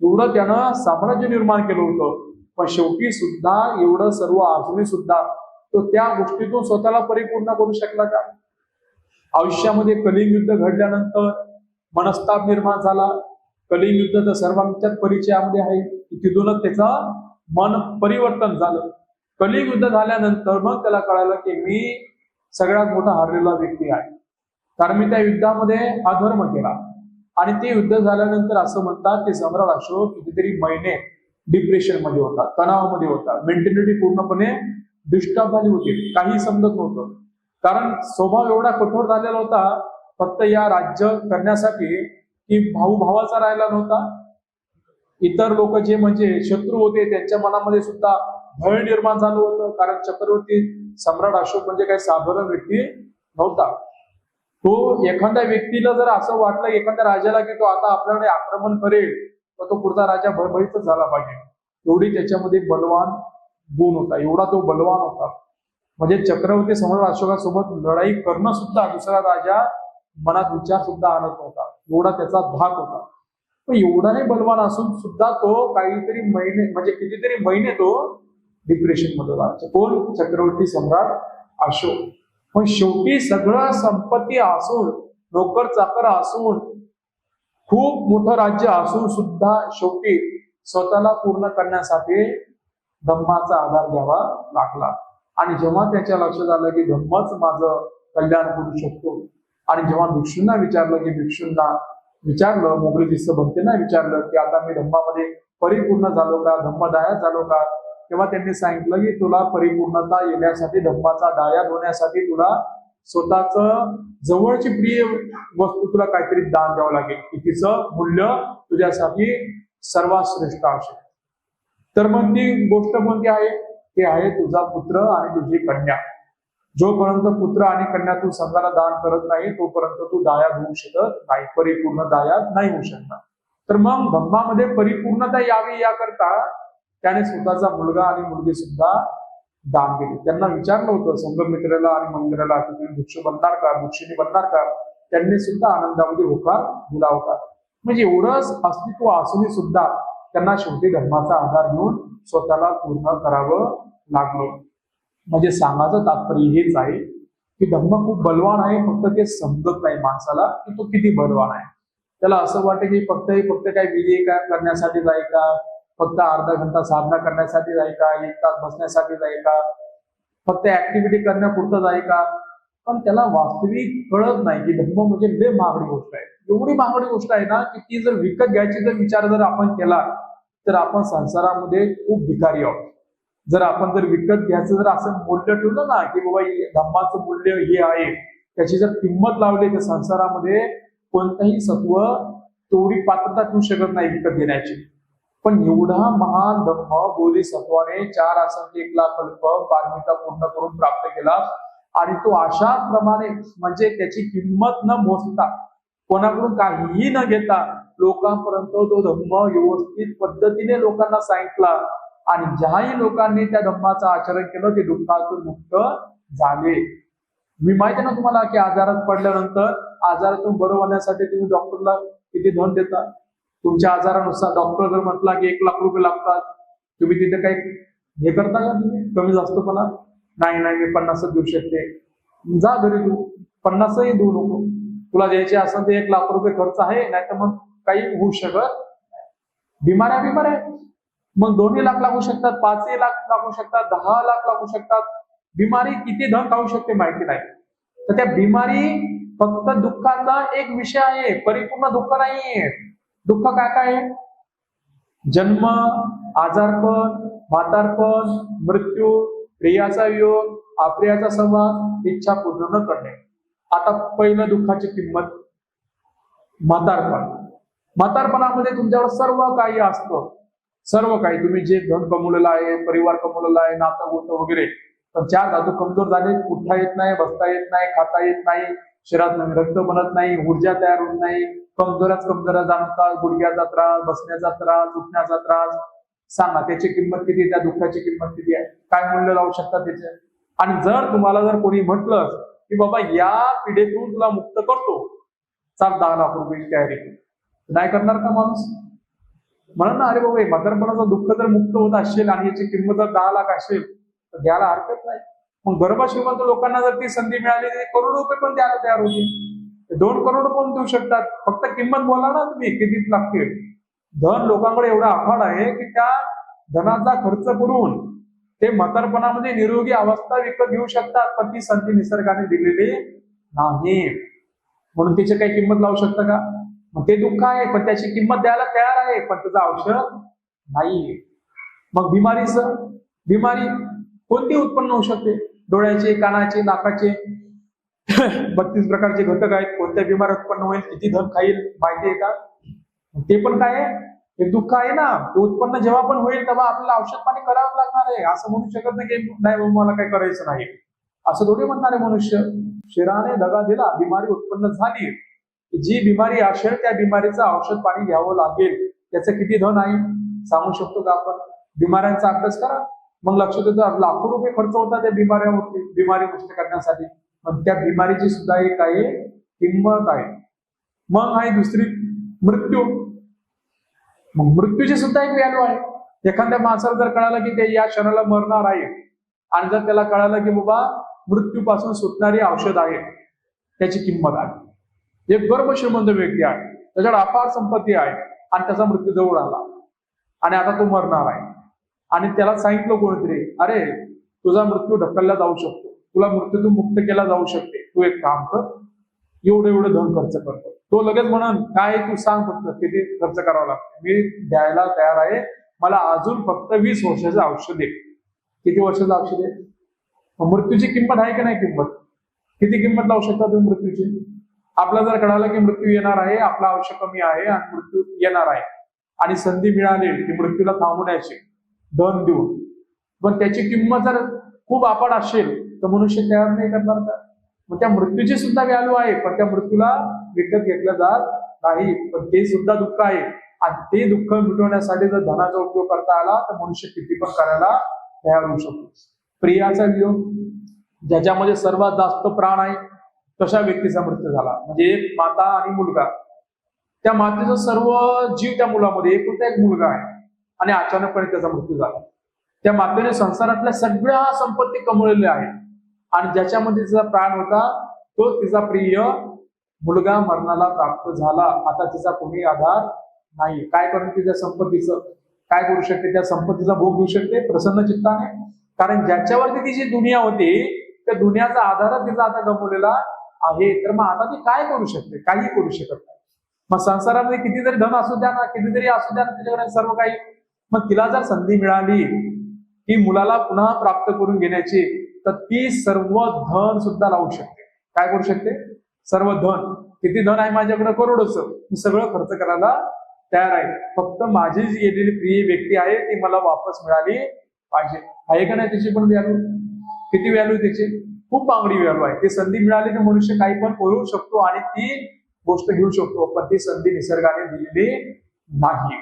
एवढं त्यानं साम्राज्य निर्माण केलं होतं. पण शेवटी सुद्धा एवढं सर्व असूनही सुद्धा तो त्या गोष्टीतून स्वतःला परिपूर्ण करू शकला का? आयुष्यामध्ये कलिंग युद्ध घडल्यानंतर मनस्ताप निर्माण झाला. कलिंग युद्ध तर सर्वांच्याच परिचयामध्ये आहे. तिथूनच त्याचं मन परिवर्तन झालं. कलिंग युद्ध झाल्यानंतर मग त्याला कळालं की मी सगळ्यात मोठा हारलेला व्यक्ती आहे, कारण मी त्या युद्धामध्ये अधर्म केला. आणि ते युद्ध झाल्यानंतर असं म्हणतात की सम्राट अशोक कितीतरी महिने डिप्रेशन मध्ये होता, तणावामध्ये होता, मेंटॅलिटी पूर्णपणे डिस्टर्ब झाली होती, काही समजत नव्हतं. कारण स्वभाव एवढा कठोर झालेला होता फक्त या राज्य करण्यासाठी की भाऊ भावाचा राहिला नव्हता. इतर लोक जे म्हणजे शत्रू होते त्यांच्या मनामध्ये सुद्धा भय निर्माण झालं होतं. कारण चक्रवर्ती सम्राट अशोक म्हणजे काही साधारण व्यक्ती नव्हता. तो एखाद्या व्यक्तीला जर असं वाटलं एखाद्या राजाला की तो आता आपल्याकडे आक्रमण करेल तर तो पुढचा राजा भयभीतच झाला पाहिजे. एवढी त्याच्यामध्ये बलवान गुण होता, एवढा तो बलवान होता. म्हणजे चक्रवर्ती सम्राट अशोकासोबत लढाई करणं सुद्धा दुसरा राजा मनात विचार सुद्धा आणत नव्हता, एवढा त्याचा धाक होता. पण एवढाही बलवान असून सुद्धा तो काहीतरी महिने म्हणजे कितीतरी महिने तो डिप्रेशन मध्ये राहायचा. कोण? चक्रवर्ती सम्राट अशोक. पण शेवटी सगळं संपत्ती असून, नोकर चाकर असून, खूप मोठं राज्य असून सुद्धा शेवटी स्वतःला पूर्ण करण्यासाठी धम्माचा आधार घ्यावा लागला. आणि जेव्हा त्याच्या लक्षात आलं की धम्मच माझं कल्याण करू शकतो, आणि जेव्हा भिक्षूंना विचारलं की भिक्षूंना विचारलं, मोगरी दिस्त भक्तींना विचारलं की आता मी धम्मामध्ये परिपूर्ण झालो का, धम्मदायात झालो का, तेव्हा त्यांनी सांगितलं की तुला परिपूर्णता येण्यासाठी, धम्माचा दायात होण्यासाठी तुला स्वतःच जवळची प्रिय वस्तू तुला काहीतरी दान द्यावं लागेल की तिचं मूल्य तुझ्यासाठी सर्वात श्रेष्ठ असेल. तर मग ती गोष्ट कोणती आहे? ते आहे तुझा पुत्र आणि तुझी कन्या. जोपर्यंत पुत्र आणि कन्या तू संघाला दान करत नाही तोपर्यंत तू दायाद होऊ शकत नाही, परिपूर्ण दायाद नाही होऊ शकणार. तर मग धम्मामध्ये परिपूर्णता यावी याकरता त्याने स्वतःचा मुलगा आणि मुलगी सुद्धा दान केले. त्यांना विचारलं होतं संघमित्राला आणि मंदिराला की तुम्ही भिक्षू बनणार का, भिक्षुणी बनणार का? त्यांनी सुद्धा आनंदामध्ये होकार दिला होता. म्हणजे एवढंच अस्तित्व असूनही सुद्धा त्यांना शेवटी धर्माचा आधार घेऊन स्वतःला पूर्ण करावं लागलं. म्हणजे सांगायचं तात्पर्य हेच आहे की धम्म खूप बलवान आहे, फक्त ते समजत नाही माणसाला की तो किती बलवान आहे. त्याला असं वाटतं की फक्त काय विजय काय करण्यासाठी जाईल का, फक्त अर्धा घंटा साधना करण्यासाठी जाईल का, 1 तास बसण्यासाठी जाईल का, फक्त ऍक्टिव्हिटी करण्यापुरतं जाईल का. पण त्याला वास्तविक कळत नाही की धम्म म्हणजे लय महागडी गोष्ट आहे. एवढी महागडी गोष्ट आहे ना की ती जर विकत घ्यायची जर विचार जर आपण केला तर आपण संसारामध्ये खूप भिकारी आहोत. जर आपण जर विकत घ्यायचं जर असं मूल्य ठेवलं ना की बाबा धम्माचं मूल्य हे आहे, त्याची जर किंमत लावली तर संसारामध्ये कोणतंही सत्व तेवढी पात्रता ठेवू शकत नाही विकत घेण्याची. पण एवढा महान धम्म बोधिसत्वाने 4 असंख्य 1 लाख कल्प पारमिता पूर्ण करून प्राप्त केला. आणि तो अशा प्रमाणे म्हणजे त्याची किंमत न मोजता, कोणाकडून काहीही न घेता लोकांपर्यंत तो धम्म व्यवस्थित पद्धतीने लोकांना सांगितला. आणि ज्याही लोकांनी त्या धम्माचं आचरण केलं ते दुःखातून मुक्त झाले. मी माहिती ना तुम्हाला की आजारात पडल्यानंतर आजारातून बरं होण्यासाठी तुम्ही डॉक्टरला किती धन देता. तुमच्या आजारानुसार डॉक्टर जर म्हटला की 1,00,000 रुपये लागतात, तुम्ही तिथे काही हे करता का? तुम्ही कमी जास्तपणा नाही मी 50 देऊ शकते, जा घरी, तू 50ही देऊ नको. तुला द्यायचे असं ते 1,00,000 रुपये खर्च आहे, नाही तर मग काही होऊ शकत. बिमाऱ्या मग 2 लाख लागू शकतात, 5 लाख लागू शकतात, 10 लाख लागू शकतात. बिमारी किती धन खाऊ शकते माहिती नाही. तर त्या बिमारी फक्त दुःखाचा एक विषय आहे, परिपूर्ण दुःख नाहीये. दुःख काय आहे? जन्म, आजारपण, म्हातारपण, मृत्यू, प्रियाचा वियोग, अप्रियाचा संवाद, इच्छा पूर्ण न करणे. आता पहिलं दुःखाची किंमत म्हातारपण. म्हातारपणामध्ये तुमच्यावर सर्व काही असतं, सर्व काही. तुम्ही जे धन कमवलेलं आहे, परिवार कमवलेला आहे, नातं गोतं वगैरे, पण 4 धातू कमजोर झाले. उठता येत नाही, बसता येत नाही, खाता येत नाही, शरीरात रक्त बनत नाही, ऊर्जा तयार होत नाही, कमजोऱ्या जाणतात, गुडघ्याचा त्रास, बसण्याचा त्रास, उठण्याचा त्रास. सांगा त्याची किंमत किती, त्या दुःखाची किंमत किती आहे? काय मूल्य लावू शकता त्याचे? आणि जर तुम्हाला कोणी म्हटलं की बाबा या पिढीतून तुला मुक्त करतो, चाल 10 लाख रुपयाची तयारी, नाही करणार का माणूस? म्हणून ना, अरे बाबा म्हातारपणाचं दुःख जर मुक्त होत असेल आणि याची किंमत जर 10 लाख असेल तर घ्यायला हरकत नाही. मग गरीब श्रीमंत लोकांना जर ती संधी मिळाली तर करोड रुपये पण द्यायला तयार होते. 2 करोड पण देऊ शकतात. फक्त किंमत बोला ना तुम्ही किती लागते. धन लोकांकडे एवढा अफाट आहे की त्या धनाचा खर्च करून ते म्हातारपणामध्ये निरोगी अवस्था विकत घेऊ शकतात, पण ती संधी निसर्गाने दिलेली नाही. म्हणून त्याची काही किंमत लावू शकता का? मग ते दुःख आहे, पण त्याची किंमत द्यायला तयार आहे, पण त्याचं औषध नाही. मग बिमारी कोणती उत्पन्न होऊ शकते? डोळ्याचे, कानाचे, नाकाचे 32 प्रकारचे घटक आहेत. कोणत्या बिमारी उत्पन्न होईल, किती धन खाईल माहिती आहे का? ते पण काय आहे? हे दुःख आहे ना, ते उत्पन्न जेव्हा पण होईल तेव्हा आपल्याला औषध पाणी करावं लागणार आहे. असं म्हणू शकत नाही की नाही मला काही करायचं नाही, असं थोडी म्हणणार आहे मनुष्य. शरीराने दगा दिला, बिमारी उत्पन्न झाली, जी बिमारी असेल त्या बिमारीचं औषध पाणी घ्यावं लागेल. त्याचं किती धन आहे सांगू शकतो का आपण? बिमाऱ्यांचा अभ्यास करा, मग लक्षात येतं लाखो रुपये खर्च होता त्या बिमाऱ्यावरती, बिमारी नष्ट करण्यासाठी. पण त्या बिमारीची सुद्धा एक आहे किंमत आहे. मग आहे दुसरी मृत्यू. मग मृत्यूची सुद्धा एक व्हॅल्यू आहे. एखाद्या माणसाला जर कळालं की ते या क्षणाला मरणार आहे आणि जर त्याला कळालं की बाबा मृत्यूपासून सुटणारी औषध आहे, त्याची किंमत आहे. एक गर्भ श्रीमंत व्यक्ती आहे, त्याच्याकडे अपार संपत्ती आहे आणि त्याचा मृत्यू जवळ आला आणि आता तो मरणार आहे आणि त्याला सांगितलं कोणीतरी, अरे तुझा मृत्यू ढकलला जाऊ शकतो, तुला मृत्यूतून मुक्त केला जाऊ शकते, तू एक काम कर, एवढं धन खर्च करतो. तो लगेच म्हणून काय तू सांग फक्त किती खर्च करावा लागतो, मी द्यायला तयार आहे, मला अजून फक्त 20 वर्षाचं औषध दे. किती वर्षाचं औषध आहे? मृत्यूची किंमत आहे की नाही? किंमत किती किंमत लावू शकता तुम्ही मृत्यूची? आपल्याला जर कळालं की मृत्यू येणार आहे, आपलं आयुष्य कमी आहे आणि मृत्यू येणार आहे आणि संधी मिळाली की मृत्यूला थांबवण्याची धन देऊन, पण त्याची किंमत जर खूप अफाट असेल तर मनुष्य तयार नाही करणार का? मग त्या मृत्यूची सुद्धा व्हॅल्यू आहे, पण त्या मृत्यूला विकत घेतलं जात नाही. पण ते सुद्धा दुःख आहे आणि ते दुःख मिटवण्यासाठी जर धनाचा उपयोग करता आला तर मनुष्य किती पण करायला तयार होऊ शकतो. प्रियाचा वियोग, ज्याच्यामध्ये सर्वात जास्त प्राण आहे तशा व्यक्तीचा मृत्यू झाला. म्हणजे एक माता आणि मुलगा, त्या मातेचा सर्व जीव त्या मुलामध्ये, एकुलता एक मुलगा आहे आणि अचानकपणे त्याचा मृत्यू झाला. त्या मातेने संसारातल्या सगळ्या संपत्ती कमवलेल्या आहेत आणि ज्याच्यामध्ये तिचा प्राण होता तो तिचा प्रिय मुलगा मरणाला प्राप्त झाला. आता तिचा कोणी आधार नाही. काय करून तिच्या संपत्तीचं काय करू शकते? त्या संपत्तीचा भोग घेऊ शकते प्रसन्न चित्ताने, कारण ज्याच्यावरती तिची दुनिया होती त्या दुनियाचा आधारच तिचा आता गमवलेला आहे. तर मग आता ती काय करू शकते? काही करू शकत नाही. मग संसारामध्ये किती जरी धन असू द्या ना, किती जरी असू द्या ना तिच्याकडे सर्व काही, मग तिला जर संधी मिळाली की मुलाला पुन्हा प्राप्त करून घेण्याची, तर ती सर्व धन सुद्धा लावू शकते. काय करू शकते? सर्व धन. किती धन आहे माझ्याकडे? करोडोचं. मी सगळं खर्च करायला तयार आहे, फक्त माझी जी गेलेली प्रिय व्यक्ती आहे ती मला वापस मिळाली पाहिजे. आहे का नाही त्याची पण व्हॅल्यू? किती व्हॅल्यू त्याची? खूप चांगली व्हॅल्यू आहे. ती संधी मिळाली तर मनुष्य काही पण करू शकतो आणि ती गोष्ट घेऊ शकतो, पण ती संधी निसर्गाने दिलेली नाही.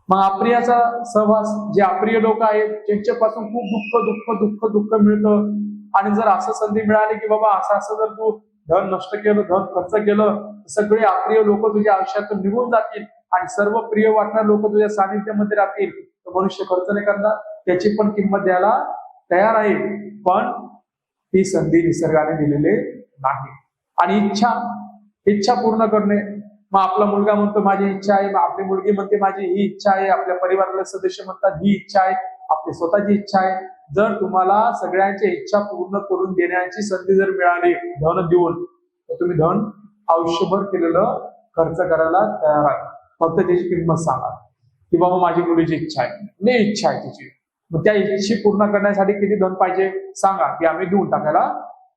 मग अप्रियाचा सहवास, जे अप्रिय लोक आहेत त्यांच्यापासून खूप दुःख दुःख दुःख दुःख मिळतं. आणि जर असं संधी मिळाली की बाबा असं असं जर तू धन नष्ट केलं, धन खर्च केलं, सगळे अप्रिय लोक तुझ्या आयुष्यातून निघून जातील आणि सर्व प्रिय वाटणारे लोक तुझ्या सानिध्यामध्ये राहतील, तर मनुष्य खर्च नाही करणार, त्याची पण किंमत द्यायला तयार आहे. पण ती संधी निसर्गाने दिलेली नाही. आणि इच्छा पूर्ण करणे, मग आपला मुलगा म्हणतो माझी इच्छा आहे, मग आपली मुलगी म्हणते माझी ही इच्छा आहे, आपल्या परिवारातले सदस्य म्हणतात ही इच्छा आहे, आपली स्वतःची इच्छा आहे. जर तुम्हाला सगळ्यांची इच्छा पूर्ण करून देण्याची संधी जर मिळाली धन देऊन, तर तुम्ही धन आयुष्यभर केलेलं खर्च करायला तयार आहे. फक्त त्याची किंमत सांगा की बाबा माझी मुलीची इच्छा आहे, नाही इच्छा आहे तिची, मग त्या इच्छे पूर्ण करण्यासाठी किती धन पाहिजे सांगा, की आम्ही देऊन टाकायला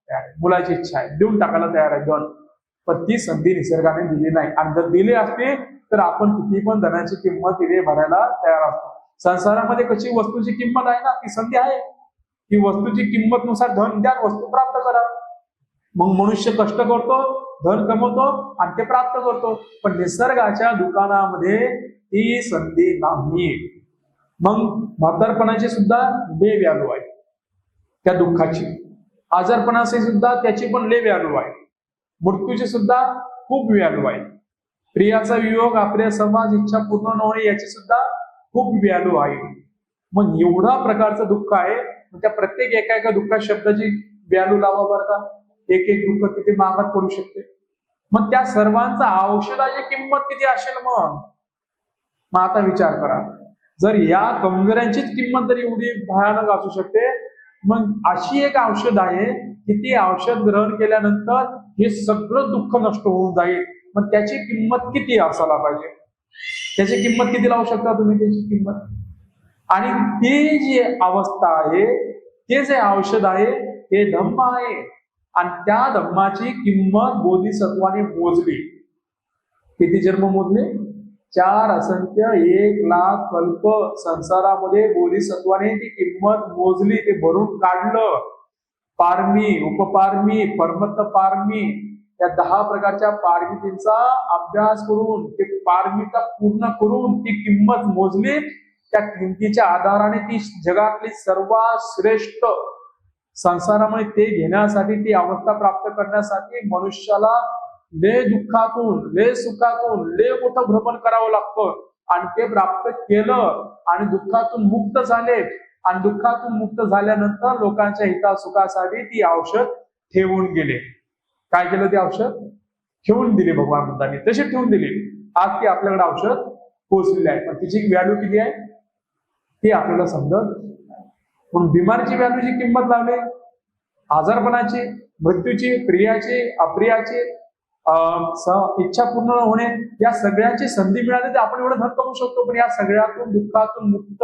तयार आहे. मुलाची इच्छा आहे, देऊन टाकायला तयार आहे धन. पण ती संधी निसर्गाने दिली नाही. आणि जर दिली असते तर आपण किती पण धनाची किंमत तिथे भरायला तयार असतो. संसारामध्ये कशी वस्तूची किंमत आहे ना, ती संधी आहे की वस्तूची किंमत नुसार धन द्या, वस्तू प्राप्त करा. मग मनुष्य कष्ट करतो, धन कमवतो आणि ते प्राप्त करतो. पण निसर्गाच्या दुकानामध्ये ती संधी नाही. मग म्हातारपणाची सुद्धा लय व्हॅल्यू आहे त्या दुःखाची, आजारपणाची सुद्धा त्याची पण लय व्हॅल्यू आहे, मृत्यूची सुद्धा खूप व्हॅल्यू आहे, प्रियाचा वियोग, अप्रिय समाज, इच्छा पूर्ण न होणे याची सुद्धा खूप व्हॅल्यू आहे. मग एवढा प्रकारचं दुःख आहे, त्या प्रत्येक एका दुःखा शब्दाची व्हॅल्यू लावा बरं का. एक एक दुःख किती महागात पडू शकते. मग त्या सर्वांचा औषधाची किंमत किती असेल. मग आता विचार करा, जर या कमजोऱ्यांचीच किंमत जर एवढी भयानक असू शकते, मग अशी एक औषध आहे की ती औषध ग्रहण केल्यानंतर हे सगळं दुःख नष्ट होऊन जाईल. मग त्याची किंमत किती असायला पाहिजे, त्याची किंमत किती लावू शकता तुम्ही त्याची किंमत. आणि ती जी अवस्था आहे, ते जे औषध आहे ते धम्म आहे. आणि त्या धम्माची किंमत बोधिसत्वाने मोजली. किती जन्म मोजले? 4 असंख्य 1,00,000 कल्प संसारामध्ये बोधिसत्वाने ती किंमत मोजली, ते भरून काढलं. पारमी, उपपारमी, परमत्त पारमी या 10 प्रकारच्या पारमितींचा अभ्यास करून ते पारमिता पूर्ण करून ती किंमत मोजली. त्या किंमतीच्या आधाराने ती जगातली सर्वात श्रेष्ठ संसारामध्ये ते घेण्यासाठी, ती अवस्था प्राप्त करण्यासाठी मनुष्याला लय दुःखातून, लय सुखातून, लय मोठं भ्रमण करावं लागतं. आणि ते प्राप्त केलं आणि दुःखातून मुक्त झाले. आणि दुःखातून मुक्त झाल्यानंतर लोकांच्या हितासुखासाठी ती औषध ठेवून गेले. काय केलं? ते औषध ठेवून दिले भगवान बुद्धांनी, तशी ठेवून दिली. आज ती आपल्याकडे औषध पोहोचलेली आहे, पण तिची व्हॅल्यू किती आहे ते आपल्याला समजत. म्हणून बिमारीची व्हॅल्यूची किंमत लावली, आजारपणाची, मृत्यूची, प्रियाची, अप्रियाची, इच्छा पूर्ण होणे, या सगळ्यांची संधी मिळाली तर आपण एवढं धन कमवू शकतो. पण या सगळ्यातून दुःखातून मुक्त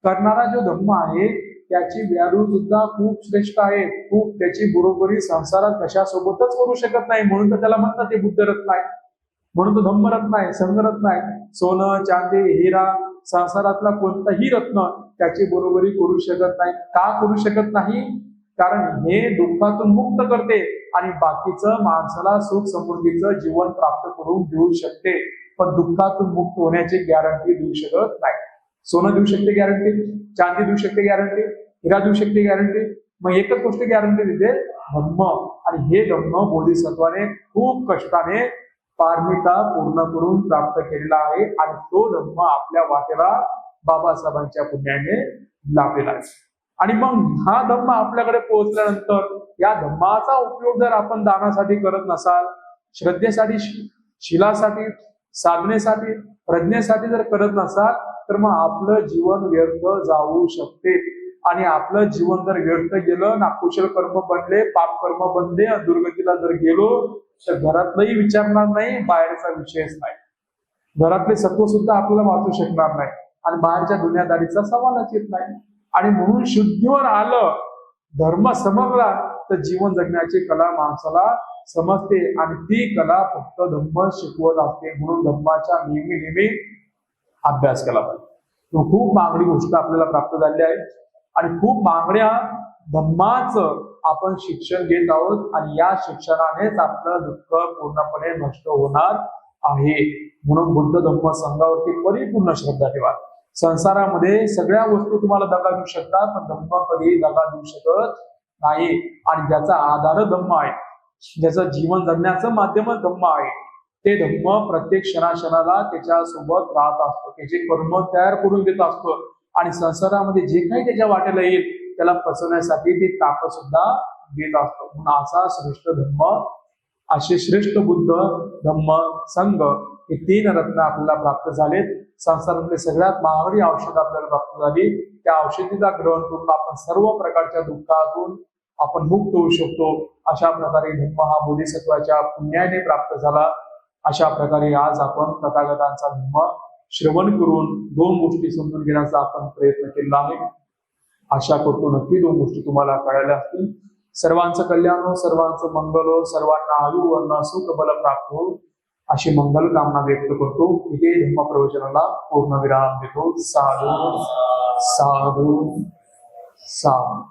करणारा जो धम्म आहे त्याची व्हॅल्यू सुद्धा खूप श्रेष्ठ आहे. खूप त्याची बरोबरी संसारात कशासोबतच करू शकत नाही. म्हणून तर त्याला म्हणतात ते बुद्ध रत्न आहे, म्हणून तो धम्म रत्न आहे, संगरत्न आहे. सोनं, चांदी, हिरा, संसारातला कोणताही रत्न त्याची बरोबरी करू शकत नाही. का करू शकत नाही? कारण हे दुःखातून मुक्त करते आणि बाकीचं माणसाला सुख समृद्धीचं जीवन प्राप्त करून देऊ शकते. पण दुःखातून मुक्त होण्याची गॅरंटी देऊ शकत नाही. सोनं देऊ शकते गॅरंटी, चांदी देऊ शकते गॅरंटी, हिरा देऊ शकते गॅरंटी. मग एकच गोष्ट गॅरंटी देते, धम्म. आणि हे धम्म बोधिसत्वाने खूप कष्टाने पारमिता पूर्ण करून प्राप्त केलेला आहे. आणि तो धम्म आपल्या वाटेला बाबासाहेबांच्या पुण्याने लाभलेला आहे. आणि मग हा धम्म आपल्याकडे पोहोचल्यानंतर या धम्माचा उपयोग जर आपण दानासाठी करत नसाल, श्रद्धेसाठी, शिलासाठी, साधनेसाठी, प्रज्ञेसाठी जर करत नसाल, तर मग आपलं जीवन व्यर्थ जाऊ शकते. आणि आपलं जीवन जर व्यर्थ गेलं, नाकुशल कर्म बनले, पाप कर्म बनले, दुर्गतीला जर गेलो तर घरातलंही विचारणार नाही, बाहेरचा विषयच नाही. घरातले सत्व सुद्धा आपल्याला वाचू शकणार नाही आणि बाहेरच्या दुनियादारीचा सवालच येत नाही. आणि म्हणून शुद्धीवर आलं, धर्म समजला तर जीवन जगण्याची कला माणसाला समजते. आणि ती कला फक्त धम्म शिकवत असते. म्हणून धम्माच्या नेहमी अभ्यास केला पाहिजे. खूप मागणी गोष्ट आपल्याला प्राप्त झाली आहे आणि खूप मागण्या धम्माचं आपण शिक्षण घेत आहोत. आणि या शिक्षणानेच आपलं दुःख पूर्णपणे नष्ट होणार आहे. म्हणून बुद्ध धम्म संघावरती परिपूर्ण श्रद्धा ठेवा. संसारामध्ये सगळ्या वस्तू तुम्हाला दगा देऊ शकतात, पण धम्म कधी दगा देऊ शकत नाही. आणि ज्याचा आधार धम्म आहे, ज्याचं जीवन जगण्याचं माध्यम धम्म आहे, ते धम्म प्रत्येक क्षणाक्षणाला त्याच्या सोबत राहत असतो, त्याचे कर्म तयार करून देत असतो. आणि संसारामध्ये जे काही त्याच्या वाटेला येईल त्याला फसवण्यासाठी ते ताकद सुद्धा देत असतो. म्हणून असा श्रेष्ठ धम्म, असे श्रेष्ठ बुद्ध धम्म संघ, हे 3 रत्न आपल्याला प्राप्त झालेत. संसारातले सगळ्यात महागडी औषध आपल्याला प्राप्त झाली. त्या औषधीचा ग्रहण करून आपण सर्व प्रकारच्या दुःखातून आपण मुक्त होऊ शकतो. अशा प्रकारे धम्म हा बोधिसत्वाच्या पुण्याने प्राप्त झाला. अशा प्रकारे आज आपण तथागतांचा धम्म श्रवण करून 2 गोष्टी समजून घेण्याचा आपण प्रयत्न केला आहे. आशा करतो नक्की 2 गोष्टी तुम्हाला कळाल्या असतील. सर्वांचं कल्याण हो, सर्वांचं मंगल हो, सर्वांना आयु वर्ण सुख बल प्राप्त हो, अशी मंगल कामना व्यक्त करतो. इथे धम्म प्रवचनाला पूर्ण विराम देतो. साधू साधू साधू.